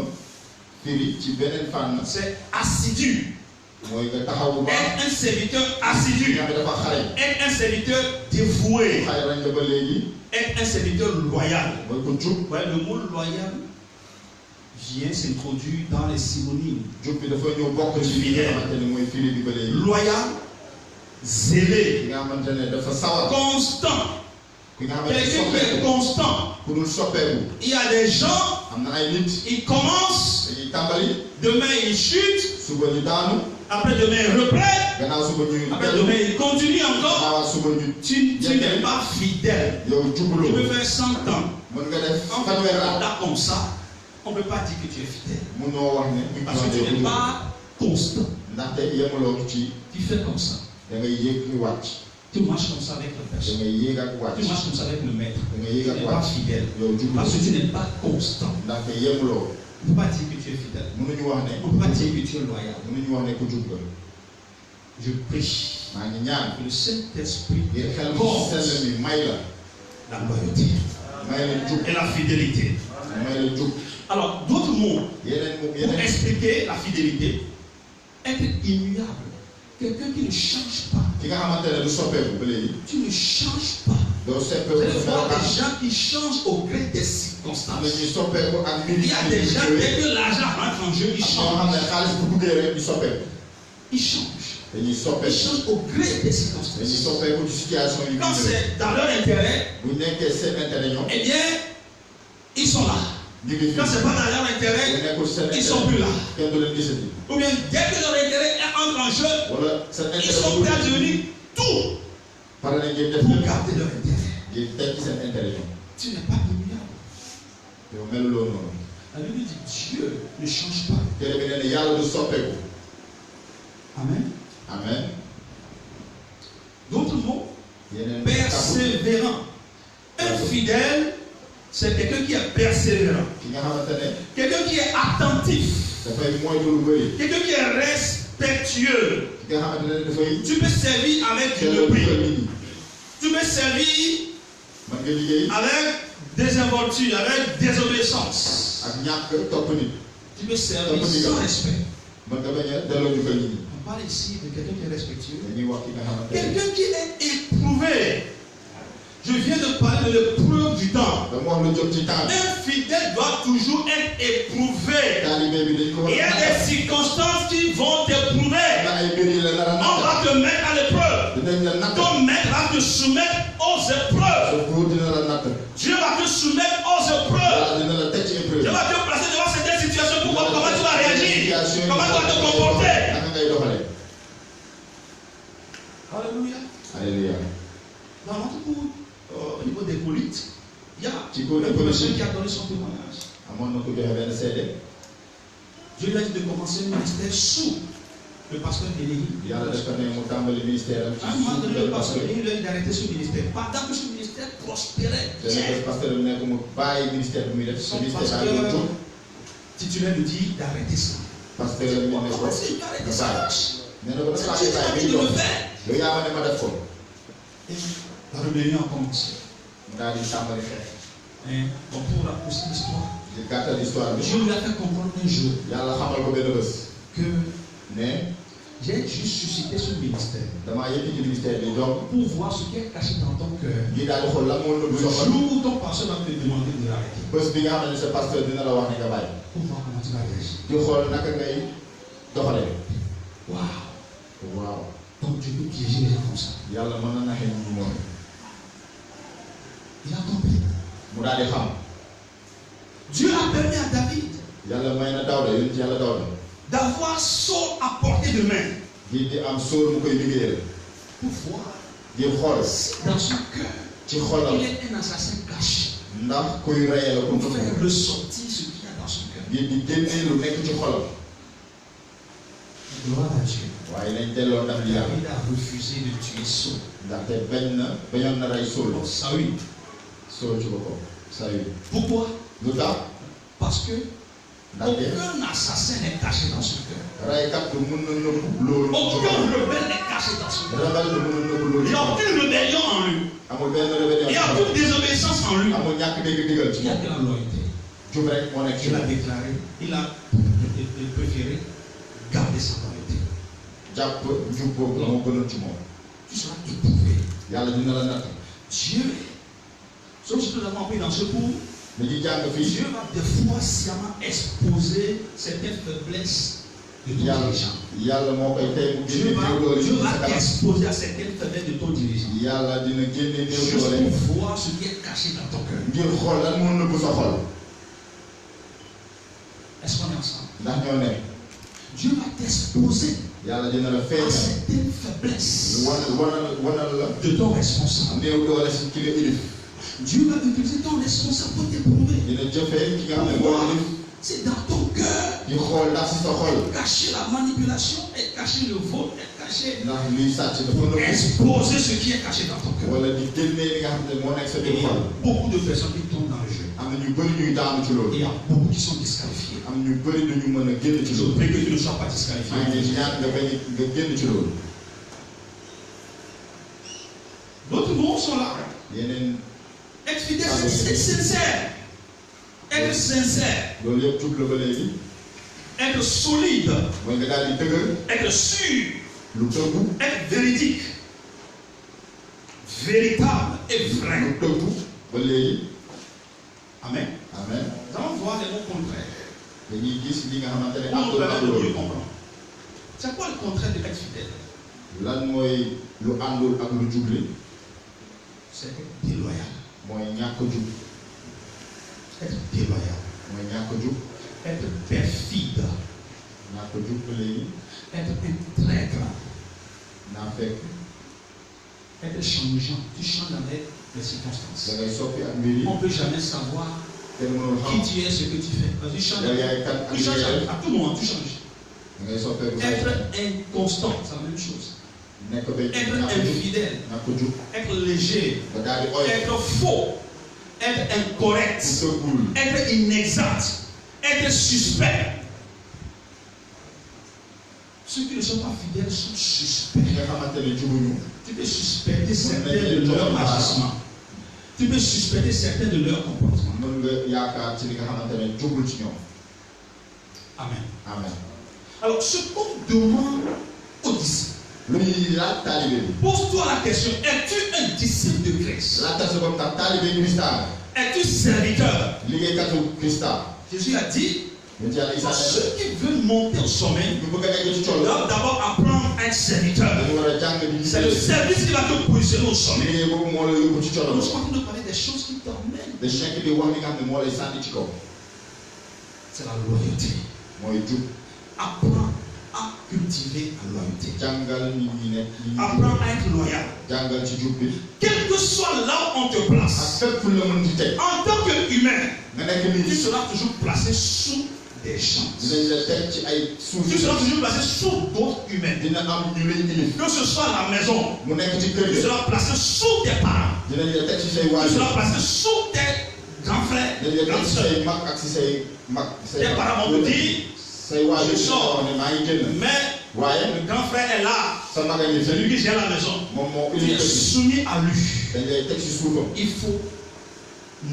firi ci beneen fànn. C'est assidu. mooy nga taxaw bu baax. Être un serviteur assidu. nga dafa xare. Être un serviteur dévoué. xare nañ la ba léegi. Être un serviteur loyal. mooy ku jub. Ouais, le mot loyal vient s'introduire dans les synonymes. jub bi dafa ñëw bokk ci li nga xamante ne mooy firi bi ba léegi. Loyal, zélé, ki nga xamante ne dafa sawar. constant. ki nga xamante ne Quelqu'un qui est soppeeku. constant. ku dul soppeeku. Il y a des gens, am na ay nit. ils commencent, dañuy tàmbali. demain ils chutent, suba ñu daanu. après demain ils reprennent, gannaaw suba ñu. après demain ils continuent encore. gannaaw suba ñu. Tu n'es pas fidèle. yow Tu jubuloo. peux faire 100 ans. mën nga def En fanweeri at. là comme ça, on ne peut pas dire que tu es fidèle. mënoo wax ne. Parce que tu n'es pas constant. ndaxte yemuloo ci. Tu fais comme ça. da ngay yéeg ñu wàcc. Tu marches comme ça avec la da personne. ngay yéeg ak wàcc. Tu marches comme ça avec le maître. da ngay yéeg Tu ak n'es pas wàcc. fidèle. yow jubuloo. Parce que tu n'es pas constant. ndaxte yemuloo. On ne peut pas dire que tu es fidèle. mënuñu wax ne. On ne peut pas dire que tu es loyal. mënuñu wax ne ku jub la. Je prie maa ngi ñaan. que le Saint-Esprit ngir xel mu porte sell mi may la. la loyauté may la jub. et la fidélité. may la jub. Alors, d'autres mots yeneen moom pour yeneen. expliquer la fidélité. Être immuable. Quelqu'un qui ne change pas. ki nga xamante ne du soppeeku ba léegi. Tu ne changes pas. doo Vous soppeeku allez sa voir melokaan. des gens qui changent au gré des am na circonstances. ñuy soppeeku ak mbir Il yi. y a des gens, dès que l'argent rentre en jeu, ils ñoo xam ne changent. xaalis bu duggee rek di soppeeku. Ils changent. dañuy Ils soppeeku. changent au gré des dañuy circonstances. soppeeku ci situation yi. Quand c'est dans leur intérêt, bu nekkee seen intérêt ñoom. eh bien, ils sont là. ñu ngi fi. Quand c'est pas dans leur bu intérêt, nekkul seen ils sont plus là. kenn du leen gisati. Ou bien, dès que leur intérêt entre en jeu, wala seen ils intérêt sont prêts à devenir tout pare nañ ngeen def pour garder leur intérêt. ngeen tekki seen intérêt ñoom. Tu n'es pas immuable. yow meluloo noonu. La Bible dit Dieu ne change pas. téere bi nee na yàlla du soppeeku. Amen. amen. D'autres mots, yeneen persévérant. Un fidèle, c'est quelqu'un qui est persévérant. ki nga xamante ne Quelqu'un qui est attentif. dafay moytu lu bëri. Quelqu'un qui est respectueux. ki nga xamante ne dafay. Tu peux servir avec teel a une dugal prix. nit ñi. Tu peux servir mën nga liggéey. avec désinvolture, avec désobéissance. ak ñàkk topp nit. Tu peux servir sans respect. mën nga bañ a delloo dugal nit ñi. On parle ici de quelqu'un qui est respectueux. dañuy wax ki nga xamante ne. Quelqu'un qui est éprouvé. Je viens de parler de l'épreuve du temps. dama wax lu jëm ci temps bi. Un fidèle doit toujours être éprouvé. taalibe bi dañ ko war Il y a des circonstances qui vont t'éprouver. na ay mbir yi la nar a On va te mettre à l'épreuve. dinañ la natt. Ton maître va te soumettre aux épreuves. sa góor dina la natt. Dieu va te soumettre aux épreuves. Yàlla dina la teg ci épreuve. Dieu va te placer devant certaines situations pour voir comment tu vas réagir. Comment tu vas te comporter. naka ngay doxalee. Alléluia. alléluia. Dans notre cours, au niveau des politiques, il y a ci góor une yi personne politique qui a donné son témoignage. amoon na ko joxe benn seede. Dieu lui a dit de commencer le ministère sous le pasteur Eléhi. yàlla def ko ne mu tàmbali ministère am ci À un moment suuf donné, le parce pasteur que Eléhi lui a dit d'arrêter ce ministère. Pendant que ce ministère prospérait. dana def pasteur bi nekk mu bàyyi ministère bi muy def Son ministère baa ngi pasteur jóg. titulaire lui dit d'arrêter ça. pasteur bi ne ko Comment c'est qu'il arrête ça? nee na ko dafa C'est laa Dieu qui bàyyi m'a bi ñu dit de le dox. faire. yow yaa ma ne ma def ko. Et la rébellion a commencé. mu daal di tàmbali xeex. Et bon, pour raccourcir l'histoire, di gàttal histoire bi. Dieu lui a fait comprendre un jour yàlla xamal ko benn bés. que ne J'ai juste suscité ce ministère damaa yëkkati ministère bi donc pour voir ce qui est caché dans ton cœur. lii daal di xool lan moo nëbbu Le sa xol jour où ton pasteur va te demander de l'arrêter, bés bi nga xam ne sa pasteur dina la wax ne nga bàyyi pour voir comment tu vas réagir. di xool naka ngay doxalee. Waouh! waaw Donc Dieu peut piéger les gens comme ça. yàlla mën na naxee ñu moom Il a compris. mu daal di xam. Dieu a permis à David yàlla may na Daawda yéen ci yàlla Daawda d'avoir Saul à portée de main di am sóor mu koy liggéeyal pour voir di xool si dans son cœur ci xolam il est un assassin caché. ndax kuy reyee la Pour pour faire ressortir ce qu'il y a dans son cœur. di génnee lu nekk ci xolam. Gloire à Dieu. waaye nañ delloo ndam li yàlla David a refusé de tuer Saul. ndaxte bañoon na rey Saul Saül. Saul ci boppam Saül Pourquoi? lu tax Parce que ndaxte aucun assassin n'est caché dans son cœur. reykat du mun na nëbb loolu ci Aucun xolam rebelle n'est caché dans son cœur. rebelle du mun na nëbb loolu Il ci n'y a xolam aucune rébellion en lui. amul benn rébellion Il n'y ci a xolam aucune désobéissance en lui. amul ñàkk dégg digal ci Il y a moom de la loyauté. jub rek moo nekk ci Il a moom déclaré, il a préféré garder sa loyauté. jàpp jub boobu moo gënoon ci moom Tu seras éprouvé. yàlla dina la natt Dieu, sauf ce que nous avons appris dans ce cours, dañuy jàng fii Dieu va des fois sciemment exposer certaines faiblesses de ton yàlla dirigeant. yàlla moo koy tey mu Dieu génne néew doole Dieu yi sa va kanam t'exposer à certaines faiblesses de ton dirigeant. yàlla dina génne néew Juste doole pour voir ce qui est caché dans ton cœur. ngir xool lan moo nëbbu sa xol Est-ce qu'on est ensemble? ndax ñoo ne Dieu va t'exposer yàlla dina la à feeñal certaines faiblesses wanal la de ton responsable. néew doole si ki nga ilif Dieu va utiliser ton responsable pour t'éprouver. dina jëfee ki nga xam ne Pour moo voir ilif si dans ton cœur, di xool ndax si sa xol cacher la manipulation et cacher le vol et cacher, ndax luy sàcc dafa nëbbu exposer ce qui est caché dans ton cœur. wala di génnee li nga xam ne moo nekk sa Et biir il y a xol beaucoup de personnes qui tombent dans le jeu. am na ñu bëri ñuy daanu ci Et loolu il y a beaucoup qui sont disqualifiés. am ñu bëri dañu mën a génn ci Je loolu prie que tu ne sois pas maa disqualifié. ngi ñaan nga bañ nga génn ci loolu D'autres mots sont là. yeneen Être fidèle, c'est sincère. Être sincère. loolu yëpp jub la ba léegi Être solide. mooy nga daal di dëgër Être sûr. lu tëggu Être véridique. Véritable et vrai. lu tëggu ba léegi Amen. amen Nous allons voir les mots contraires. dañuy gis li nga xamante ne Pour nous àndul ak permettre de mieux loolu comprendre. C'est quoi le contraire de être fidèle? lan mooy lu àndul ak lu jubli C'est être déloyal. mooy ñàkk jub Être déloyal. mooy ñàkk jub Être perfide. ñàkk jub ba léegi Être un traître. naa fekk Être changeant. Tu changes avec les da circonstances. ngay soppi ak mbir yi On ne peut jamais savoir kenn mënul qui xam tu es, ce que tu fais. Parce que tu changes. yow yaay kan ak Tu changes yaay def à tout moment, tu changes. da ngay soppeeku say Être inconstant, c'est la même chose. nekk ba Être ñàkk jub infidèle. ñàkk jub Être léger. nga daal di oy Être faux. Être incorrect. ku tëggul Être inexact. Être suspect. Ceux qui ne sont pas fidèles sont suspects. ñi nga xamante ne jubuñu Tu peux suspecter certains de leur agissement. Tu peux suspecter certains de leur comportement. mën nga yaakaar ci li nga xamante ne jubul ci ñoom Amen. amen Alors, ce qu'on demande aux disciples, lu ñuy laaj taalibe bi pose-toi la question, es-tu un disciple de Christ? laajtal sa bopp ndax taalibe Krista Es-tu serviteur? liggéeykatu Krista Jésus a dit, ñu ci yàlla Isaa ceux qui veulent monter au sommet ñu bëgg a egg ci col doivent d'abord apprendre à être serviteur. dañu war a jàng di C'est le liggéey service qui va te positionner au sommet. liggéey boobu moo la yóbbu ci col Nous sommes en train de parler des choses qui t'emmènent. de chèque di wax li nga xam ne moo lay sànni ci kaw C'est la loyauté. mooy jub Apprends à cultiver la loyauté. jàngal nit ñi nekk Apprends à être loyal. jàngal ci jub bi Quel que soit là où on te ak place, fépp fu la mën di teg en tant qu'humain, nga nekk nit tu ñi seras toujours placé sous des gens. dinañ la teg ci ay suuf Tu seras toujours placé sous d'autres humains. dina am ñu lay ilif Que ce soit à la maison, mu nekk ci kër tu gi seras placé sous tes parents. dinañ la teg ci say Tu waajur seras placé sous tes grands frères, dañ la grandes teg ci sœurs. say mag ak ci say mag say Tes parents vont te dire, say waajur ci wax ne maa ngi génn mais waaye le grand frère est là. sa mag a ngi C'est fi lui qui gère la maison. moom moo Tu ilif es kër gi soumis à lui. dañ lay teg ci suufam Il faut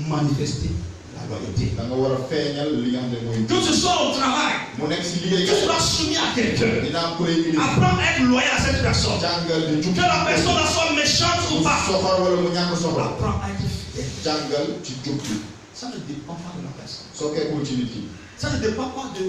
manifester la loyauté. da nga war a feeñal li nga xam ne mooy Que ce soit au travail, mu mu nekk si tu liggéeykat seras soumis à quelqu'un. dina am ku lay indi Apprends à être loyal à cette personne. jàngal di jub Que la personne soit méchante ou pas. soxor wala mu ñàkk soxor Apprends à être fidèle. jàngal ci jub bi Ça ne dépend pas de la personne. sokkeekul ci nit ki Ça ne dépend pas de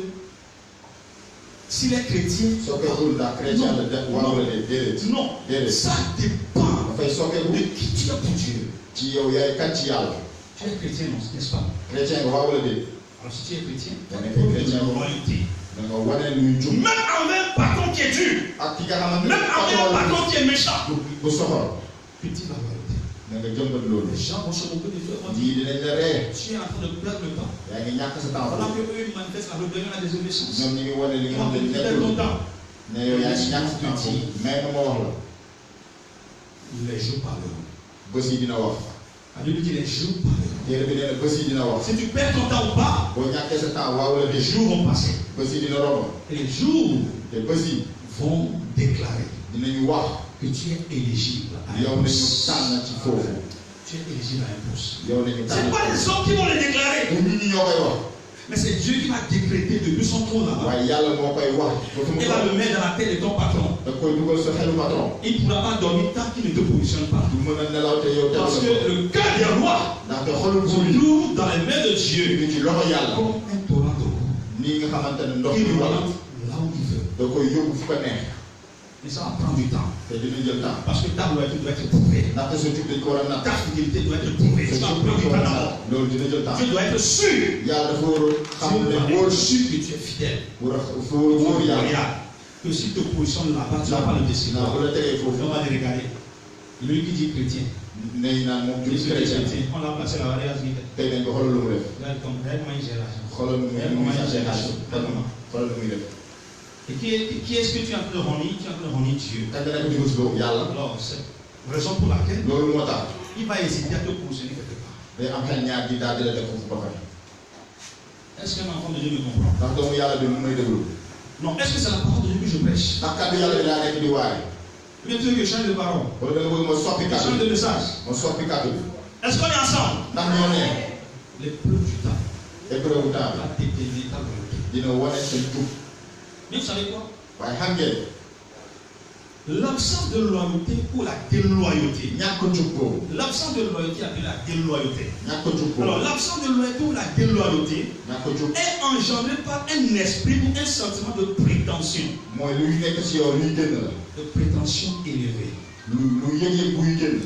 s'il est chrétien. sokkeekul ndax chrétien la def waaw la de déedéet Non. déedéet Ça dépend dafay sokkeeku de qui tu es pour Dieu. ci yow yaay kan ci yàlla Tu es chrétien, non, n'est-ce pas? chrétien nga waaw la déet Alors si tu es chrétien, tu da as nga une nekk chrétien preuve de ba loyauté. da nga wane luy jub Même envers un patron qui est dur. ak ki nga xamante Même envers un patron qui est méchant. bu soxor Petit la loyauté. da nga jëmbat loolu Les gens vont se moquer de toi. On dit, ñii dinañ la ree tu es en train de perdre le temps. yaa ngi ñàkk sa temps Pendant que eux ils manifestent la rébellion et la désobéissance. ñoom ñi ngi wane li Ils nga vont xam ne perdre ton nekkul temps. ne yow yaa ngi ñàkk sa temps mais ma wax la Les jours parleront. bés yi dina wax La Bible dit les jours parleront. téere bi nee na bés yi dina wax Si tu perds ton temps ou pas, boo ñàkkee sa temps waaw la les déet jours vont passer. bés yi dina romb Et les jours te bés yi vont déclarer dinañu wax que tu es éligible à un yow nañu poste. tànn ci foofu Tu es éligible à un poste. yow nañu Ce n'est tànn pas les hommes qui vont le déclarer, te nit ñi ñoo koy wax mais c'est Dieu qui va décréter depuis son trône là-bas. waaye yàlla moo koy wax ba fu mu Il va toll le mettre dans la tête de ton patron. da koy dugal sa xelu patron Il ne pourra pas dormir tant qu'il ne te positionne pas. du mën a nelaw te yow Parce tegu que le cœur des rois ndaxte xolu se buur yi trouve dans les mains de Dieu ñu ci loxo yàlla comme un torrent d'eau. nii nga xamante ne ndox Il mi wala rentre là où il veut. da koy yóbbu fu ko neex Et ça va prendre du temps. te dina jël temps Parce que ta loyauté doit être prouvée. ndaxte sa jub dañ ko war a natt Ta fidélité doit être prouvée. sa Ça va jub prendre dañ du ko war temps a d'abord. natt loolu dina jël temps Tu dois être sûr. yàlla dafa war a xam Tu ne dois wóor être sûr que tu es fidèle. war a dafa war a wóor yàlla Regarde. Que si tu te positionnes là-bas, tu ne vas pas le décider. naa bu la tegee foofu On va les regarder. Lui qui dit chrétien. nañ naan moom Lui jub qui dit chrétien chrétien. On l'a placé là-bas. Regarde ce qu'il fait. tey nañ ko xoolal lu mu def Regarde comment il gère l'argent. xoolal nu muy génération xoolal lu muy def Et qui est-ce que tu es en train de honir? Tu es en train de honir Dieu. kañ la nekk di gis loolu yàlla Alors, c'est la raison pour laquelle loolu moo tax il va hésiter à te positionner quelque part. day am xel ñaar di daal di la def foofu ba pare Est-ce qu'un enfant de Dieu me comprend? ndax doomu yàlla bi mu may déglu Non, est-ce que c'est la parole de Dieu que je prêche? ndax kàddu yàlla bi laa nekk di waare Ou bien tu veux que je change de parole? wala da nga bëgg ma soppi Que je kàddu change de bi message? ma soppi kàddu bi Est-ce qu'on est ensemble? ndax ñoo ne L'épreuve du temps épreuve temps va déterminer ta loyauté. bi dina wane sa jub Mais vous savez quoi? waaye xam ngeen L'absence de loyauté ou la déloyauté. ñàkk jub boobu L'absence de loyauté appelée la déloyauté. ñàkk jub Alors, boobu l'absence de loyauté ou la déloyauté ñàkk jub est engendrée par un esprit ou un sentiment de prétention. mooy luy nekk si yow luy génn la De prétention élevée. lu yëg-yëg buy génn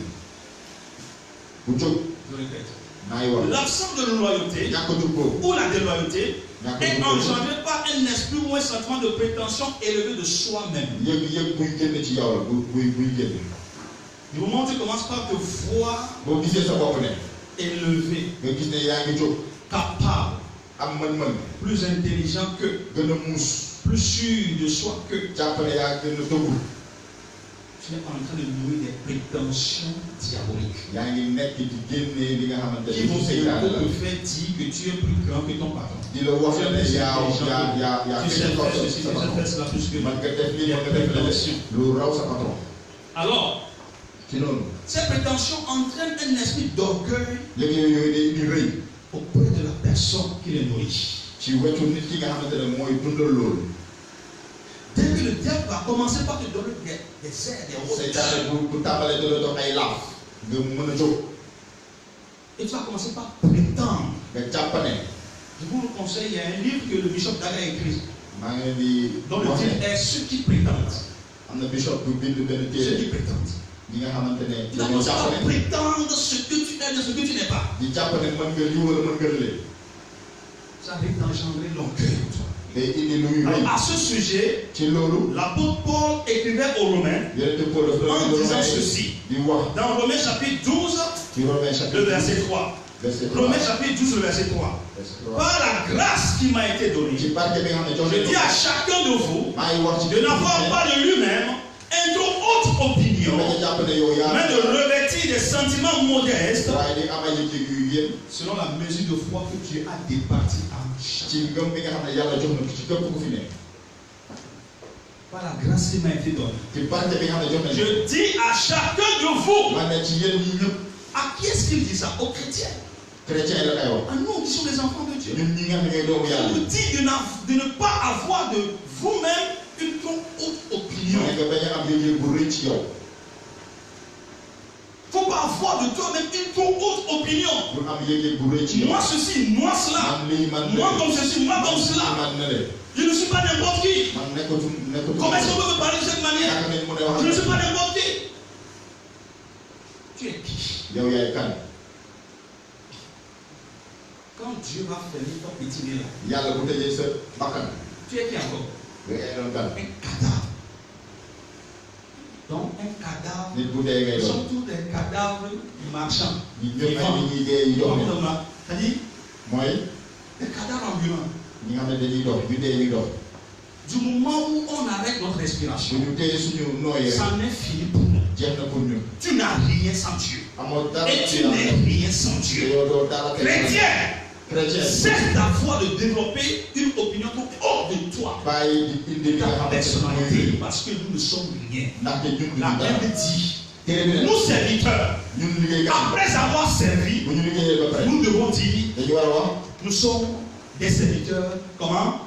bu jóg Je répète. naay wax L'absence de loyauté ñàkk jub boobu ou la déloyauté ñàkk est jub boobu engendrée par un esprit ou un sentiment de prétention élevé de soi-même. yëg-yëg buy génn ci yow la buy génn Du moment où tu commences par te voir boo gisee sa bopp ne élevé, nga gis ne yaa ngi jóg capable, am mën-mën plus intelligent que, gën a muus plus sûr de soi que, jàpp ne yaa gën a dëggu tu es en train de nourrir des prétentions diaboliques yaa ngi nekk di génnee li nga xamante qui vont ne seytaane la te faire dire que tu es plus grand que ton patron. di la wax ne yaa Tu sais gën a faire ceci, tu sa sais patron faire cela plus que man moi. nga def lii man nga def la lu raw sa patron Alors, ci noonu ces prétentions entraînent un esprit d'orgueil léegi yooyu day indi rëy auprès de la personne qui les nourrit. ci wetu nit ki nga xamante ne mooy dundal loolu Dès que le diable va commencer par te donner des airs, des hauteurs, seytaane bu tàmbalee di la dox ay laaf nga mën a jóg et tu vas commencer par prétendre. nga jàpp ne Je vous le conseille, il y a un livre que le bishop Daga a écrit, maa ngi leen di dont le wax titre ne est Ceux qui prétendent. am na bishop bu bind benn Ceux téere qui prétendent. ñi nga xamante ne Tu vas dañoo commencer jàpp par ne prétendre ce que tu es de ce que tu n'es pas. di jàpp ne mën nga lii wala mën nga lële Ça risque d'engendrer l'orgueil en toi. day indi luy rëy Alors, à ce sujet, ci loolu l'apôtre Paul écrivait aux Romains yeneen Paul dafa en doon disant ceci. di wax Dans Romains chapitre 12, ci Romains le chapitre verset 3. verset 3 Romains chapitre 12, le verset 3. verset 3 Par la grâce qui m'a été donnée, ci barke bi nga xam ne jox je dis à chacun de vous maa ngi wax ci de n'avoir pas de lui-même une autre opinion, bañ a jàpp ne yow mais de yaa revêtir des sentiments modestes waaye di am ay yëg-yëg yu yéen selon la mesure de foi que Dieu a départie à chacun. ci ngëm bi nga xam ne yàlla jox na ko ci képp ku fi ne Par la grâce qui m'a été donnée. ci barke bi nga xam ne jox na Je dis à chacun de vous. man ne ci yéen ñi ñëpp À qui est-ce qu'il dit ça? Aux chrétiens. chrétien la koy wax À nous qui sommes les enfants de Dieu. Dieu. ñun ñi nga xam ne ngay doomu Je yàlla vous dis de ne pas avoir de vous-même une trop haute opinion. mooy nga bañ a am yëg-yëg bu rëy ci yow. Il ne faut pas avoir de toi-même une trop haute opinion. bu am yëg-yëg bu rëy ci yow. Moi ceci, moi cela. man lii man Moi comme ceci, moi comme cela. man ne le. Je ne suis pas n'importe qui. man nekkatu. Comment est-ce qu'on peut me parler de cette manière? naka nañ mën a wax Je ne suis pas n'importe qui. Tu es qui? yow yaay kan. Quand Dieu va fermer ton petit nez là, yàlla bu tëjee sa bakkan. tu es qui encore? nga yaay doon kan. Un cadavre. Donc un cadavre. nit bu dee ngay Nous doon. sommes tous des cadavres marchands. ñi ñëpp ay nit ñuy dee yi dox ne. C'est-à-dire mooy des cadavres ambulants. ñi nga xam ne dañuy dox ñu dee ñuy dox. Du moment où on arrête notre bu respiration, ñu téye suñu nooyee ça n'est fini pour nous. jeex na pour ñun. Tu n'as rien sans Dieu. amoo dara Et ci tu n'es yàlla. rien sans te Dieu. yow doo dara tey. Chrétien, chrétien. cesse d'avoir de développer une opinion tout hors de toi. bàyyi di indi li nga Ta xamante ne personnalité, mooy parce que nous ne sommes rien. ndaxte ñun duñu La dara. Bible dit, téere bi ne nous serviteurs, ñun liggéeykat après avoir servi, bu ñu liggéeyee ba pare nous devons dire, dañu war a wax nous sommes des serviteurs, comment?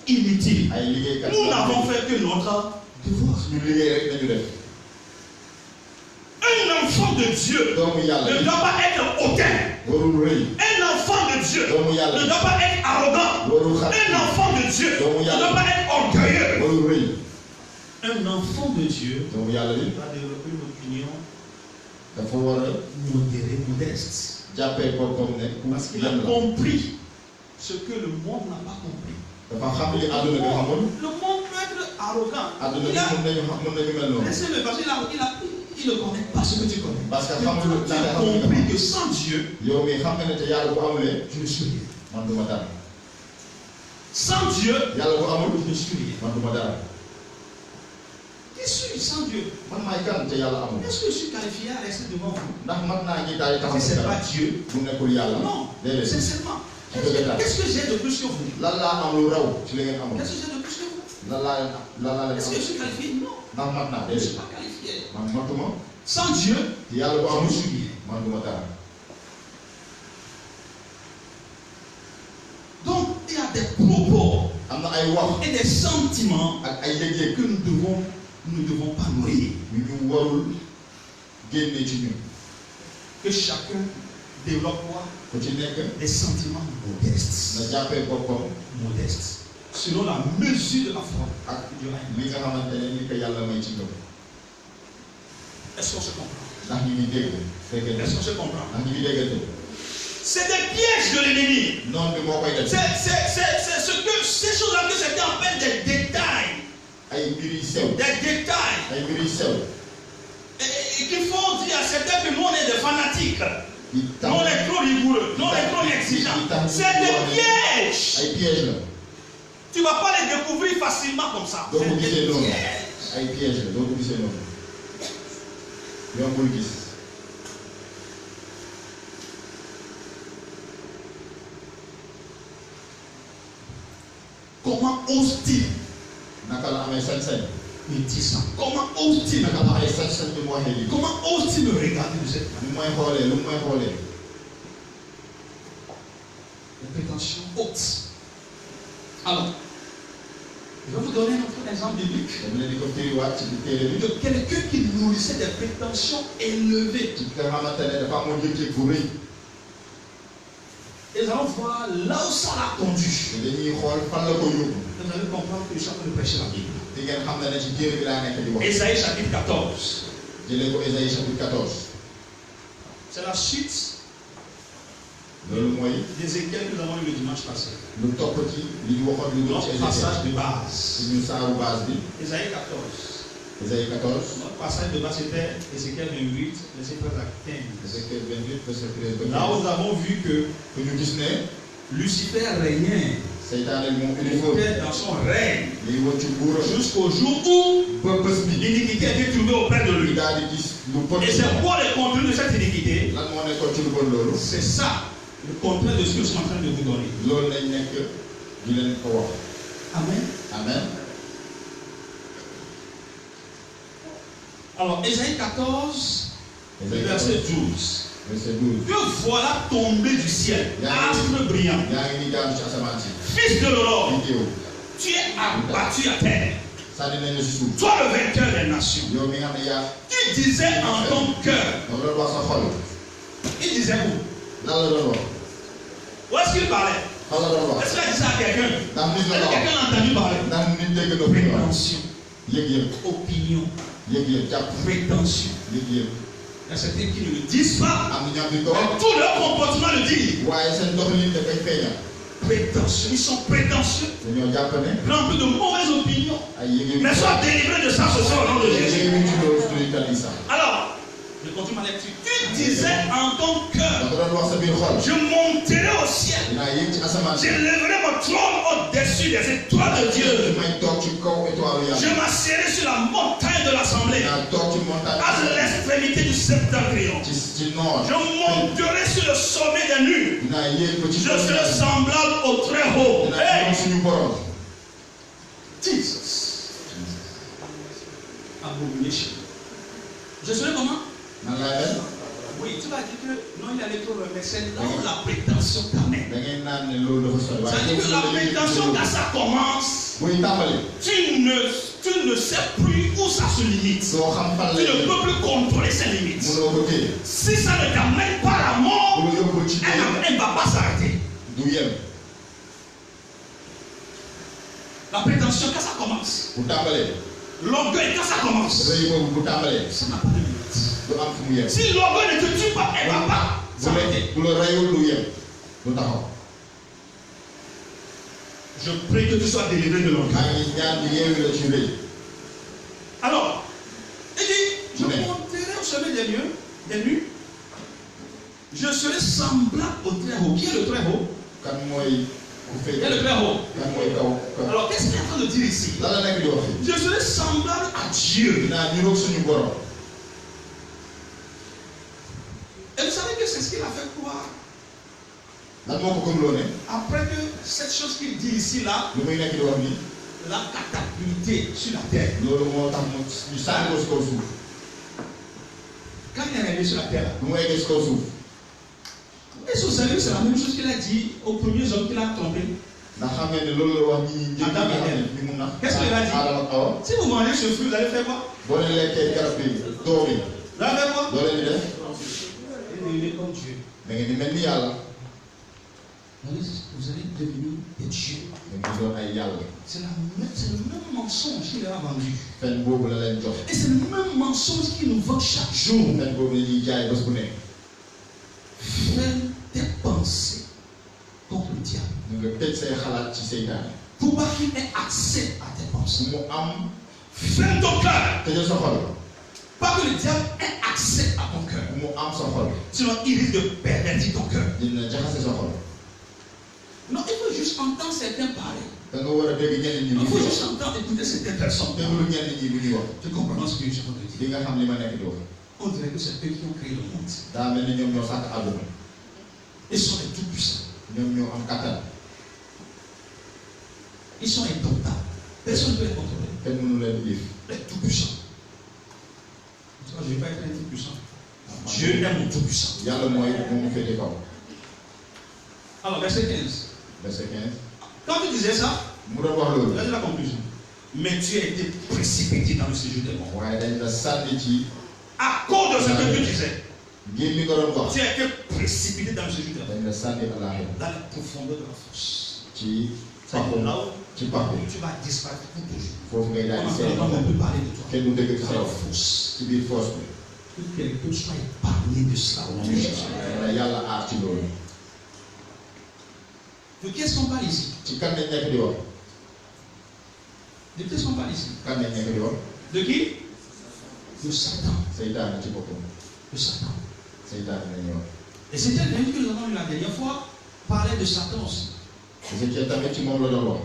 Inutiles. ay liggéeykat. Nous n'avons fait que notre devoir. ñu liggéey rek nañu def. Un enfant de Dieu doomu yàlla ne bi doit pas être hautain. warul rëy. Un enfant de Dieu doomu ne yàlla doit pas être arrogant. warul xat. Un enfant de Dieu ne doit pas être orgueilleux. warul rëy. Un enfant de Dieu doomu yàlla bi doit développer une opinion dafa war a modérée, modeste. jàppee boppam ne ku Parce qu'il a yem la. compris ce que le monde n'a pas compris. dafa xam li àdduna bi xamul. Le monde peut être arrogant. àdduna bi Il a, mën nañu mel noonu. laissez-le parce qu'il ne connaît pas ce que tu connais. parce que Tu xamul as la compris que sans Dieu, yow mi xam nga ne te yàlla bu amulee je ne suis rien. man du ma dara. Sans Dieu, yàlla bu amul je ne suis rien. man du ma dara. Qui suis-je sans Dieu? man maay kan te yàlla amul. Est-ce que je suis qualifié à rester devant vous? ndax man naa ñi daal di taxaw Si si ce n'est pas kanam Dieu, bu nekkul yàlla. non, déedéet sincèrement. Tu peux être là. Qu'est-ce que j'ai de plus que vous? lan laa am lu raw ci li ngeen amul. Qu'est-ce que j'ai de plus que vous? lan laa leen Est-ce que je suis qualifié? Non, ndax mat naa je ne suis déedéet pas qualifié. man matuma. Sans Dieu, te yàlla bu je ne amul suis rien. man du ma dara. Donc, il y a des propos am na ay wax et des sentiments ak ay yëg-yëg que nous ne devons pas noyer. yu ñu warul génne ci ñun. Que chacun développe quoi? ku ci nekk Des sentiments modestes. na jàppee boppam Modestes. Selon la mesure de la foi. ak li nga xamante ne ni ko yàlla may ci ngëm. Est-ce qu'on se comprend? ndax ñu ngi dégg déggante Est-ce qu'on se comprend? ndax ñu ngi déggante. C'est des pièges de l'ennemi. noonu bi moo koy def. C'est ce que ces choses-là que c'était en fait des détails. ay mbir yu sew. Des détails. ay mbir yu sew. Et qu'il faut dire à certains que nous on est des fanatiques. di Nous on est trop rigoureux. Nous on est trop exigeants. C'est des pièges. ay piège la. Tu ne vas pas les découvrir facilement comme ça. doo ko C'est gisee des noonu. pièges. ay piège la doo ko gisee noonu. yombul gis. Comment ose-t-il naka la amee sañ-sañ. me dire ça? Comment ose-t-il? naka la amee sañ-sañ bi mu waxee lii. Comment ose-t-il me regarder de cette manière? lu mooy xoolee lu mooy xoolee. Des prétentions hautes. Alors, je vais vous donner un autre exemple biblique dama leen di ko firiwaat ci téere bi. de quelqu'un qui nourrissait des prétentions élevées. ci nga xamante ne dafa amoon yëg-yëg bu rëy. Et nous allons voir là où ça l'a conduit. te dañuy xool fan la ko yóbbu. Vous allez comprendre que je suis en train de prêcher la Bible. di ngeen xam ne ci téere bi laa nekk di wax. Ésaïe chapitre 14. jëlee ko Ésaïe chapitre 14. C'est la suite loolu mooy d'Ézéchiel que nous avons lu le dimanche passé. lu topp ci li ñu waxoon lu doon ci Notre passage Ézéchiel. de base. suñu saaru base bi. Ésaïe 14. Ésaïe 14. Notre passage de base c'était Ézéchiel 28, verset 13 à 15. Ézéchiel 28 verset 13 Là où nous avons vu que ku ñu gis ne Lucifer régnait. seytaane moom Il uniforme. était dans son règne liy wëcc nguuram. jusqu'au jour où ba bés bi. l'iniquité a été trouvée auprès de ñu lui. daal di gis lu bon. Et c'est quoi le contenu de cette iniquité? lan moo nekkoon ci lu bon loolu. C'est ça, le contraire de ce que je suis en train de vous donner. loolu lañ nekk di leen ko wax. Amen. amen. Alors, Ésaïe 14, le Ésaïe verset 12. verset 12. Que voilà tomber du ciel, astre brillant, yaa ngi nii daanu ci asamaan si. fils de l'aurore, di teew. tu es abattu à terre. sànni nañu si suuf. Toi le vainqueur des nations. yow mi nga xam ne yaa. Tu disais en ton cœur. moom la doon wax sa xol. Il disait où? lan la doon wax. Où est-ce qu'il parlait? fan la doon wax. Est-ce qu'il a dit ça à quelqu'un? ndax nit Est-ce la que ko wax. quelqu'un l'a entendu parler? ndax nit dégg na ko wax. Prétention, yëg-yëg. opinion, yëg-yëg jàpp. prétention. yëg-yëg. Il y a certains qui ne le disent pas. am na ñoo xam ne ko Mais wax. tout leur comportement le dit. waaye seen doxalin dafay feeñal. Prétentieux, ils sont prétentieux, dañoo jàpp ne. remplis de mauvaises opinions. ay yëg-yëg. Mais sois délivré de ça ce soir au nom de Jésus. yëg-yëg ci loolu suñuy tali sax. Alors, je continue ma lecture. Tu disais en ton cœur, dafa doon wax sa biir xol. je monterai au ciel. dinaa yëg ci asamaan si. J'élèverai mon trône au-dessus des étoiles de Dieu. may toog ci kaw étoile Je yàlla. m'assiérai sur la montagne de l'assemblée, dinaa toog ci montagne. à l'extrémité du septentrion. ci nord. Je monterai sur le sommet des nues. dinaa yéeg ba ci Je kaw serai yàlla. semblable au très haut. dinaa Hey, yéeg suñu borom. Jesus. Abomination. Je serai comment? nan laa mel. Oui, tu vas dire que non, il y a les problèmes, mais c'est là où la prétention t'amène. da ngay naan ne loolu dafa sori. Ça veut dire que la prétention, quand ça commence, buy tàmbali. tu ne sais plus où ça se limite. soo xam fan Tu lay ne peux plus contrôler ses limites. mënoo ko téye. Si ça ne t'amène pas à la mort, bu la yóbbul ci elle ne va pas s'arrêter. du yem. La prétention, quand ça commence, bu tàmbalee. l'orgueil, quand ça commence, rëy boobu bu tàmbalee. ça n'a pas de limite. du am fu mu yem. Si l'orgueil ne te tue pas, elle ne va pas s'arrêter. bu la rayul du yem. du taxaw. Je prie que tu sois délivré de l'orgueil. maa ngi ñaan di yeewi la ci rëy. Alors, il dit, je Mais- monterai au sommet des nues, je serai semblable au très haut. Qui est le très haut? kan mooy ku Qui fay. est le très haut? kan mooy kaw. Alors, qu'est-ce qu'il est en train de dire ici? lan la nekk di wax fii. Je serai semblable à Dieu. dinaa niroog suñu borom. Et vous savez que c'est ce qu'il a fait croire. lan moo ko gëmloo ne. Après que cette chose qu'il dit ici, là, lu muy nekk di wax nii. l'a catapulté sur la terre. loolu moo tax mu ñu sànni ko si kaw suuf. Quand il est arrivé sur la terre, là, bu mu eggee si kaw suuf. est-ce que vous savez que c'est la même chose qu'il a dit aux premiers hommes qu'il a trompés? ndax xam ngeen ne loolu la wax ñi njëkk nga xam ne bi mu nax. Qu'est-ce qu'il a dit? Aadama ak Awa. Si vous mangez ce fruit, vous allez faire quoi? boo leen lekkee garab bi doom yi. Vous allez faire quoi? doo leen di def. Il est comme Dieu. da ngeen di mel ni yàlla. Vous allez devenir des dieux. da ngeen doon ay yàlla. C'est le même mensonge qu'il a vendu. fen boobu la leen jox. Et c'est le même mensonge qu'il nous vend chaque jour. fen boobu la ñuy jaay bés bu nekk. Fais tes pensées contre le diable. ñu nga tëj say xalaat ci seytaane. Pour pas qu'il ait accès à tes pensées. su mu am. Ferme ton cœur. tëjal sa xol. Pas que le diable ait accès à ton cœur. mu am sa xol. Sinon, il risque de pervertir ton cœur. dina jaxase sa xol. Non, il faut juste entendre certains parler. da nga war a dégg ñenn ñi bu Il faut ñuy juste wax. entendre écouter certaines personnes. déglu ñenn ñi bu ñuy wax. Tu comprends ce que je suis en train de di dire? nga xam li ma nekk di wax. On dirait que c'est eux qui ont créé le monde. daa mel ni ñoom ñoo sàkk àdduna. Ils sont les tout-puissants. ñoom ñoo am kattan. Ils sont indomptables. Personne ne peut les contrôler. kenn mënu leen di Les tout-puissants. Je ne vais pas être un tout-puissant. Dieu est mon tout-puissant. yàlla mooy moom mu féete kaw. Alors, verset 15. verset 15. Quand tu disais ça, mu doon wax loolu. là c'est la conclusion. Mais tu as été précipité dans le séjour des morts. waaye dañ la sànni ci. À cause de ce que tu disais, ngir mi ko doon wax. tu as été précipité dans le séjour des morts. dañ la sànni àllaaxira. Dans la profondeur de la fosse. ci C'est paxu. là où ci paxu. tu vas disparaître pour toujours. foofu ngay daal di On seey. ne peut parler de toi. kenn du dëgg ci sa Dans la wax. fosse. ci biir foos bi. Que quelqu'un soit épargné de cela au nom de Jésus. wala yàlla aar ci loolu. De qui est-ce qu'on parle ici? ci kan lañ nekk di wax. De qui est-ce qu'on parle ici? kan lañ nekk di wax. De qui? De Satan. seytaane ci boppam. De Satan. seytaane la ñuy wax. Et c'était le même que nous avons eu la dernière fois, parlait de Satan aussi. Ézéchiel tamit ci moom la doon wax.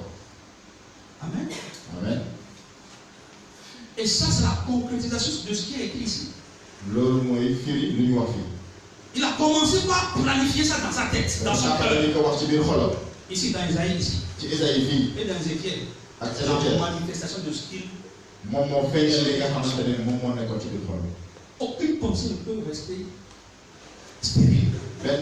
Amen. amen. Et ça, c'est la concrétisation de ce qui est écrit ici. loolu mooy firi lu ñu wax fii. Il a commencé par planifier ça dans sa tête, dans son Satan cœur. dañu ko wax ci biir xolam. Ici, dans Isaïe, ici. ci Ésaïe fii Et dans Ézéchiel. ak C'est la Ézéchiel manifestation de ce qu'il. moom moo feeñal li nga xamante ne moom moo nekkoon ci biir xol bi. Aucune pensée ne peut rester stérile. Elle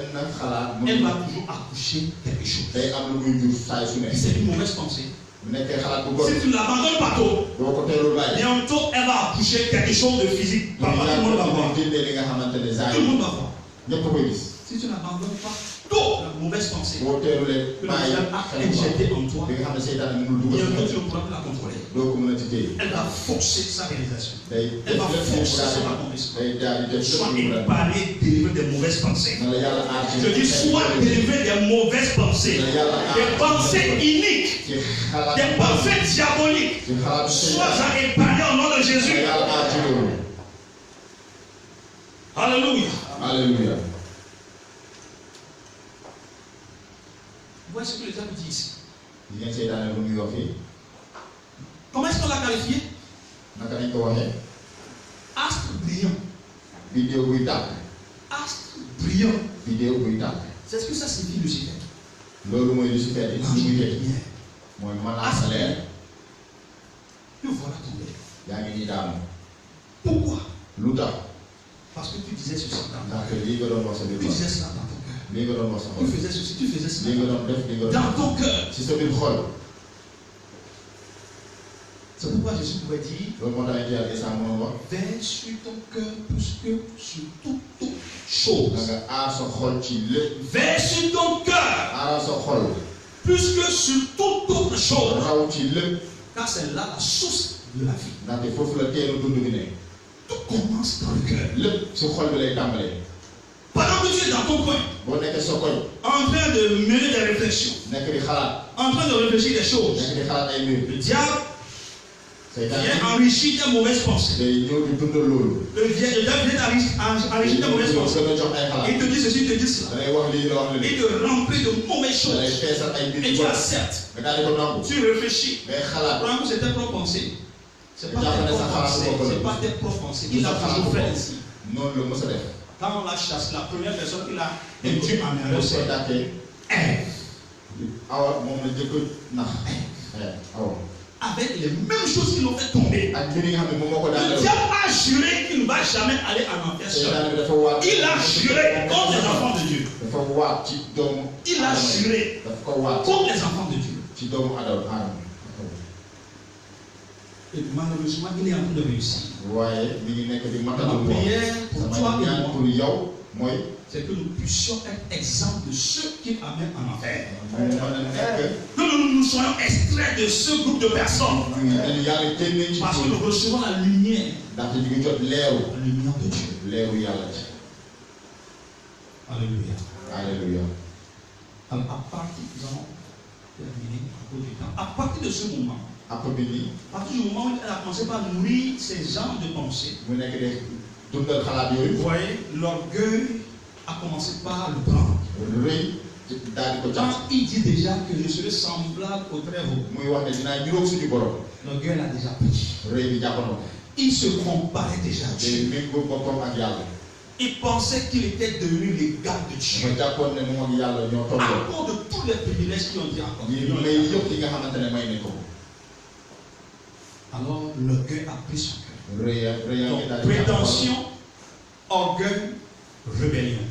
Elle va toujours accoucher quelque chose. C'est une mauvaise pensée. bu nekkee xalaat bu bon Si tu ne l'abandonnes pas tôt, boo ko teelul bàyyi bientôt elle va accoucher quelque chose de physique. Papa, tout le monde va voir. génnee li nga xamante ne Tout le monde va voir. ñëpp koy gis Si tu n'abandonnes pas tôt la mauvaise pensée, boo teelulee que le bàyyi diable a injecté en toi, bi nga xam ne seytaane mënul dugal bientôt tu ne pourras plus la contrôler. doo ko mën a ci téye Elle va forcer sa réalisation. day Elle va def forcer lépp son mu accomplissement. day daal di def Sois lépp mu épargné, délivré des mauvaises pensées. na la yàlla aar ci Je dis sois délivré des mauvaises pensées, des pensées iniques, ci xalaat des pensées diaboliques. ci xalaat Sois épargné au nom de na Jésus. yàlla aar ci loolu Alléluia. alléluia Voici ce que le diable dit ici. yi ngeen seytaane lu muy wax fii Comment est-ce qu'on l'a qualifié? naka nañ ko waxee Astre brillant. vidéo buy tàkk Astre brillant. vidéo buy tàkk C'est ce que ça signifie Lucifer. loolu mooy Lucifer di L'ange de lumière lumière. mooy menace leer Le voilà tombé. yaa ngi nii daanu Pourquoi? lu tax Parce que tu disais ceci dans ta ndaxte lii nga doon wax sa biir Tu xol disais cela dans ton cœur. lii nga doon wax sa Tu xol faisais ceci, tu faisais lii nga cela. doon def lii nga doon Dans ton cœur. ci sa biir xol C'est pourquoi Jésus pouvait dire loolu moo tax yàlla Isaa mënoon wax veille sur ton cœur plus que sur toute chose. da nga aar sa xol ci lépp Veille sur ton cœur aaral sa xol plus que sur toute autre chose. raw ci lépp Car c'est là la source de la vie. ndaxte foofu la teelu dund bi ne Tout commence dans le cœur. lépp si xol bi lay tàmbalee Pendant que tu es dans ton coin, boo nekkee sa koñ en train de mener des réflexions, nekk di xalaat en train de réfléchir des choses, nekk di xalaat ay mbir le diable seytaane vient enrichir tes mauvaises pensées. day ñëw di dundal loolu Le diable vient enrichir tes mauvaises pensées. gën a jox ay xalaat Il te dit ceci, il te dit cela. da lay wax lii la wax Il lii te remplit de mauvaises da lay choses. feesal ay mbir Et yu tu bon acceptes. nga daal di ko nangu Tu réfléchis. ngay xalaat Prends que c'est tes propres pensées. C'est pas Tu tes as propres fait ça, pensées. ça, C'est pas tes propres pensées. Il a toujours fait ainsi. noonu la mës a def Quand on la chasse, la première personne qu'il a dañ tué en ko erreur, c'est tàkkee Ève. awa moom la jëkk nax awa Avec les mêmes choses qui l'ont fait tomber. ak mbir yi nga xam ne moom moo ko Le daaneel diable a juré qu'il ne va jamais aller en enfer seul. seytaane bi dafa waat Il a juré contre les enfants de Dieu. dafa waat ci doomu Il a Adama yi. juré dafa ko waat contre les enfants de Dieu. ci doomu Adama Et malheureusement, il est en train de réussir. waaye mi ngi nekk di Ma matal prière pour toi sama et ñaan moi, pour yow mooy c'est que nous puissions être exemples de ceux qui amènent en enfer. mu mën a nekk Que nous soyons extraits de ce groupe de personnes. dañu yàlla génne ci Parce que pour nous recevons la lumière. ndaxte ñu ngi jot leeru La lumière de Dieu. leeru yàlla ci Alléluia. alléluia Alors, à partir, nous allons terminer à cause du temps. À partir de ce moment, app bi nii à partir du moment où elle a commencé par nourrir ces genres de pensées, mu nekk de dundal xalaat vous yooyu voyez, l'orgueil a commencé par le prendre. rëy daal di ko Quand jàpp il dit déjà que je serai semblable au Très-Haut, muy wax ne dinaa niroog suñu borom l'orgueil l'a déjà pris. rëy bi jàpp na ko Il se comparait déjà à day Dieu. méngoo boppam ak yàlla Il pensait qu'il était devenu l'égal de Dieu. ma jàppoon ne moom ak yàlla ñoo À tolloo cause de tous les privilèges qui ont été accordés. ñi may yëpp yi nga xamante ne may ne ko Alors l'orgueil a pris son cœur. rëy Donc, ngi daal di jàpp prétention, orgueil, rébellion.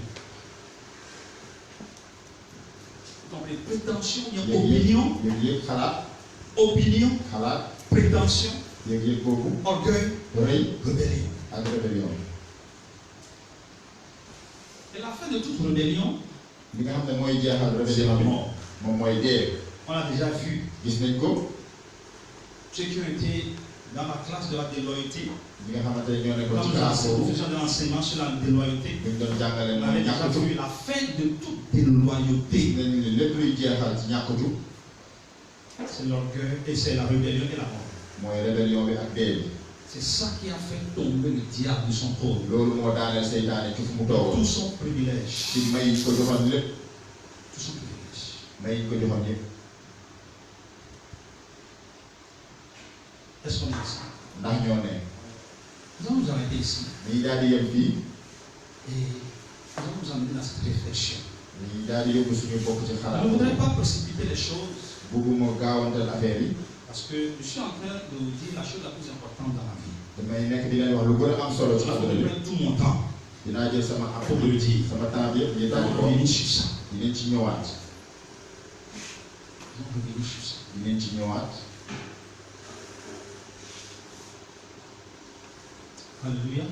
Donc les prétentions, il y a opinion, yëg-yëg xalaat opinion, xalaat prétention, yëg-yëg boobu orgueil, rëy rébellion. ak rébellion Et la fin de toute rébellion, li nga xam ne mooy jeexal c'est la rébellion bi mort. moom mooy dee On a déjà vu gis nañ ko ceux qui ont été dans la classe de la déloyauté. li nga xamante ne ñoo nekkoon Quand ci nous classe boobu faisons de l'enseignement sur la déloyauté, buñ doon jàngale on moom avait déjà ñàkkatu vu la fin de toute déloyauté. nañu ne lépp luy jeexal ci ñàkkatu C'est l'orgueil et c'est la rébellion et la mort. mooy rébellion bi ak dee bi C'est ça qui a fait tomber le diable de son trône. loolu moo daaneel seytaane ci fu mu toogoon Tout son privilège. ci may yi ko joxoon lépp Tout son privilège. may yi ko joxoon yëpp Est-ce qu'on est ici? ndax ñoo ne Nous allons nous arrêter ici dañuy daal di yem fii et nous allons nous amener dans cette réflexion. dañuy daal di yóbbu suñu bokk ci Je xalaat ne voudrais pas précipiter les choses bugguma gaawantal affaire yi parce que je suis en train de vous dire la chose la plus importante dans la vie. damay nekk di leen wax lu gën a am solo ci Il faut àdduna que je bi prenne tout mon temps. dinaa jël sama pour le dire. sama temps bi yëpp ñu daal On ko vient sur ça. dinañ ci ñëwaat On vient sur ça. dinañ ci ñëwaat Alléluia.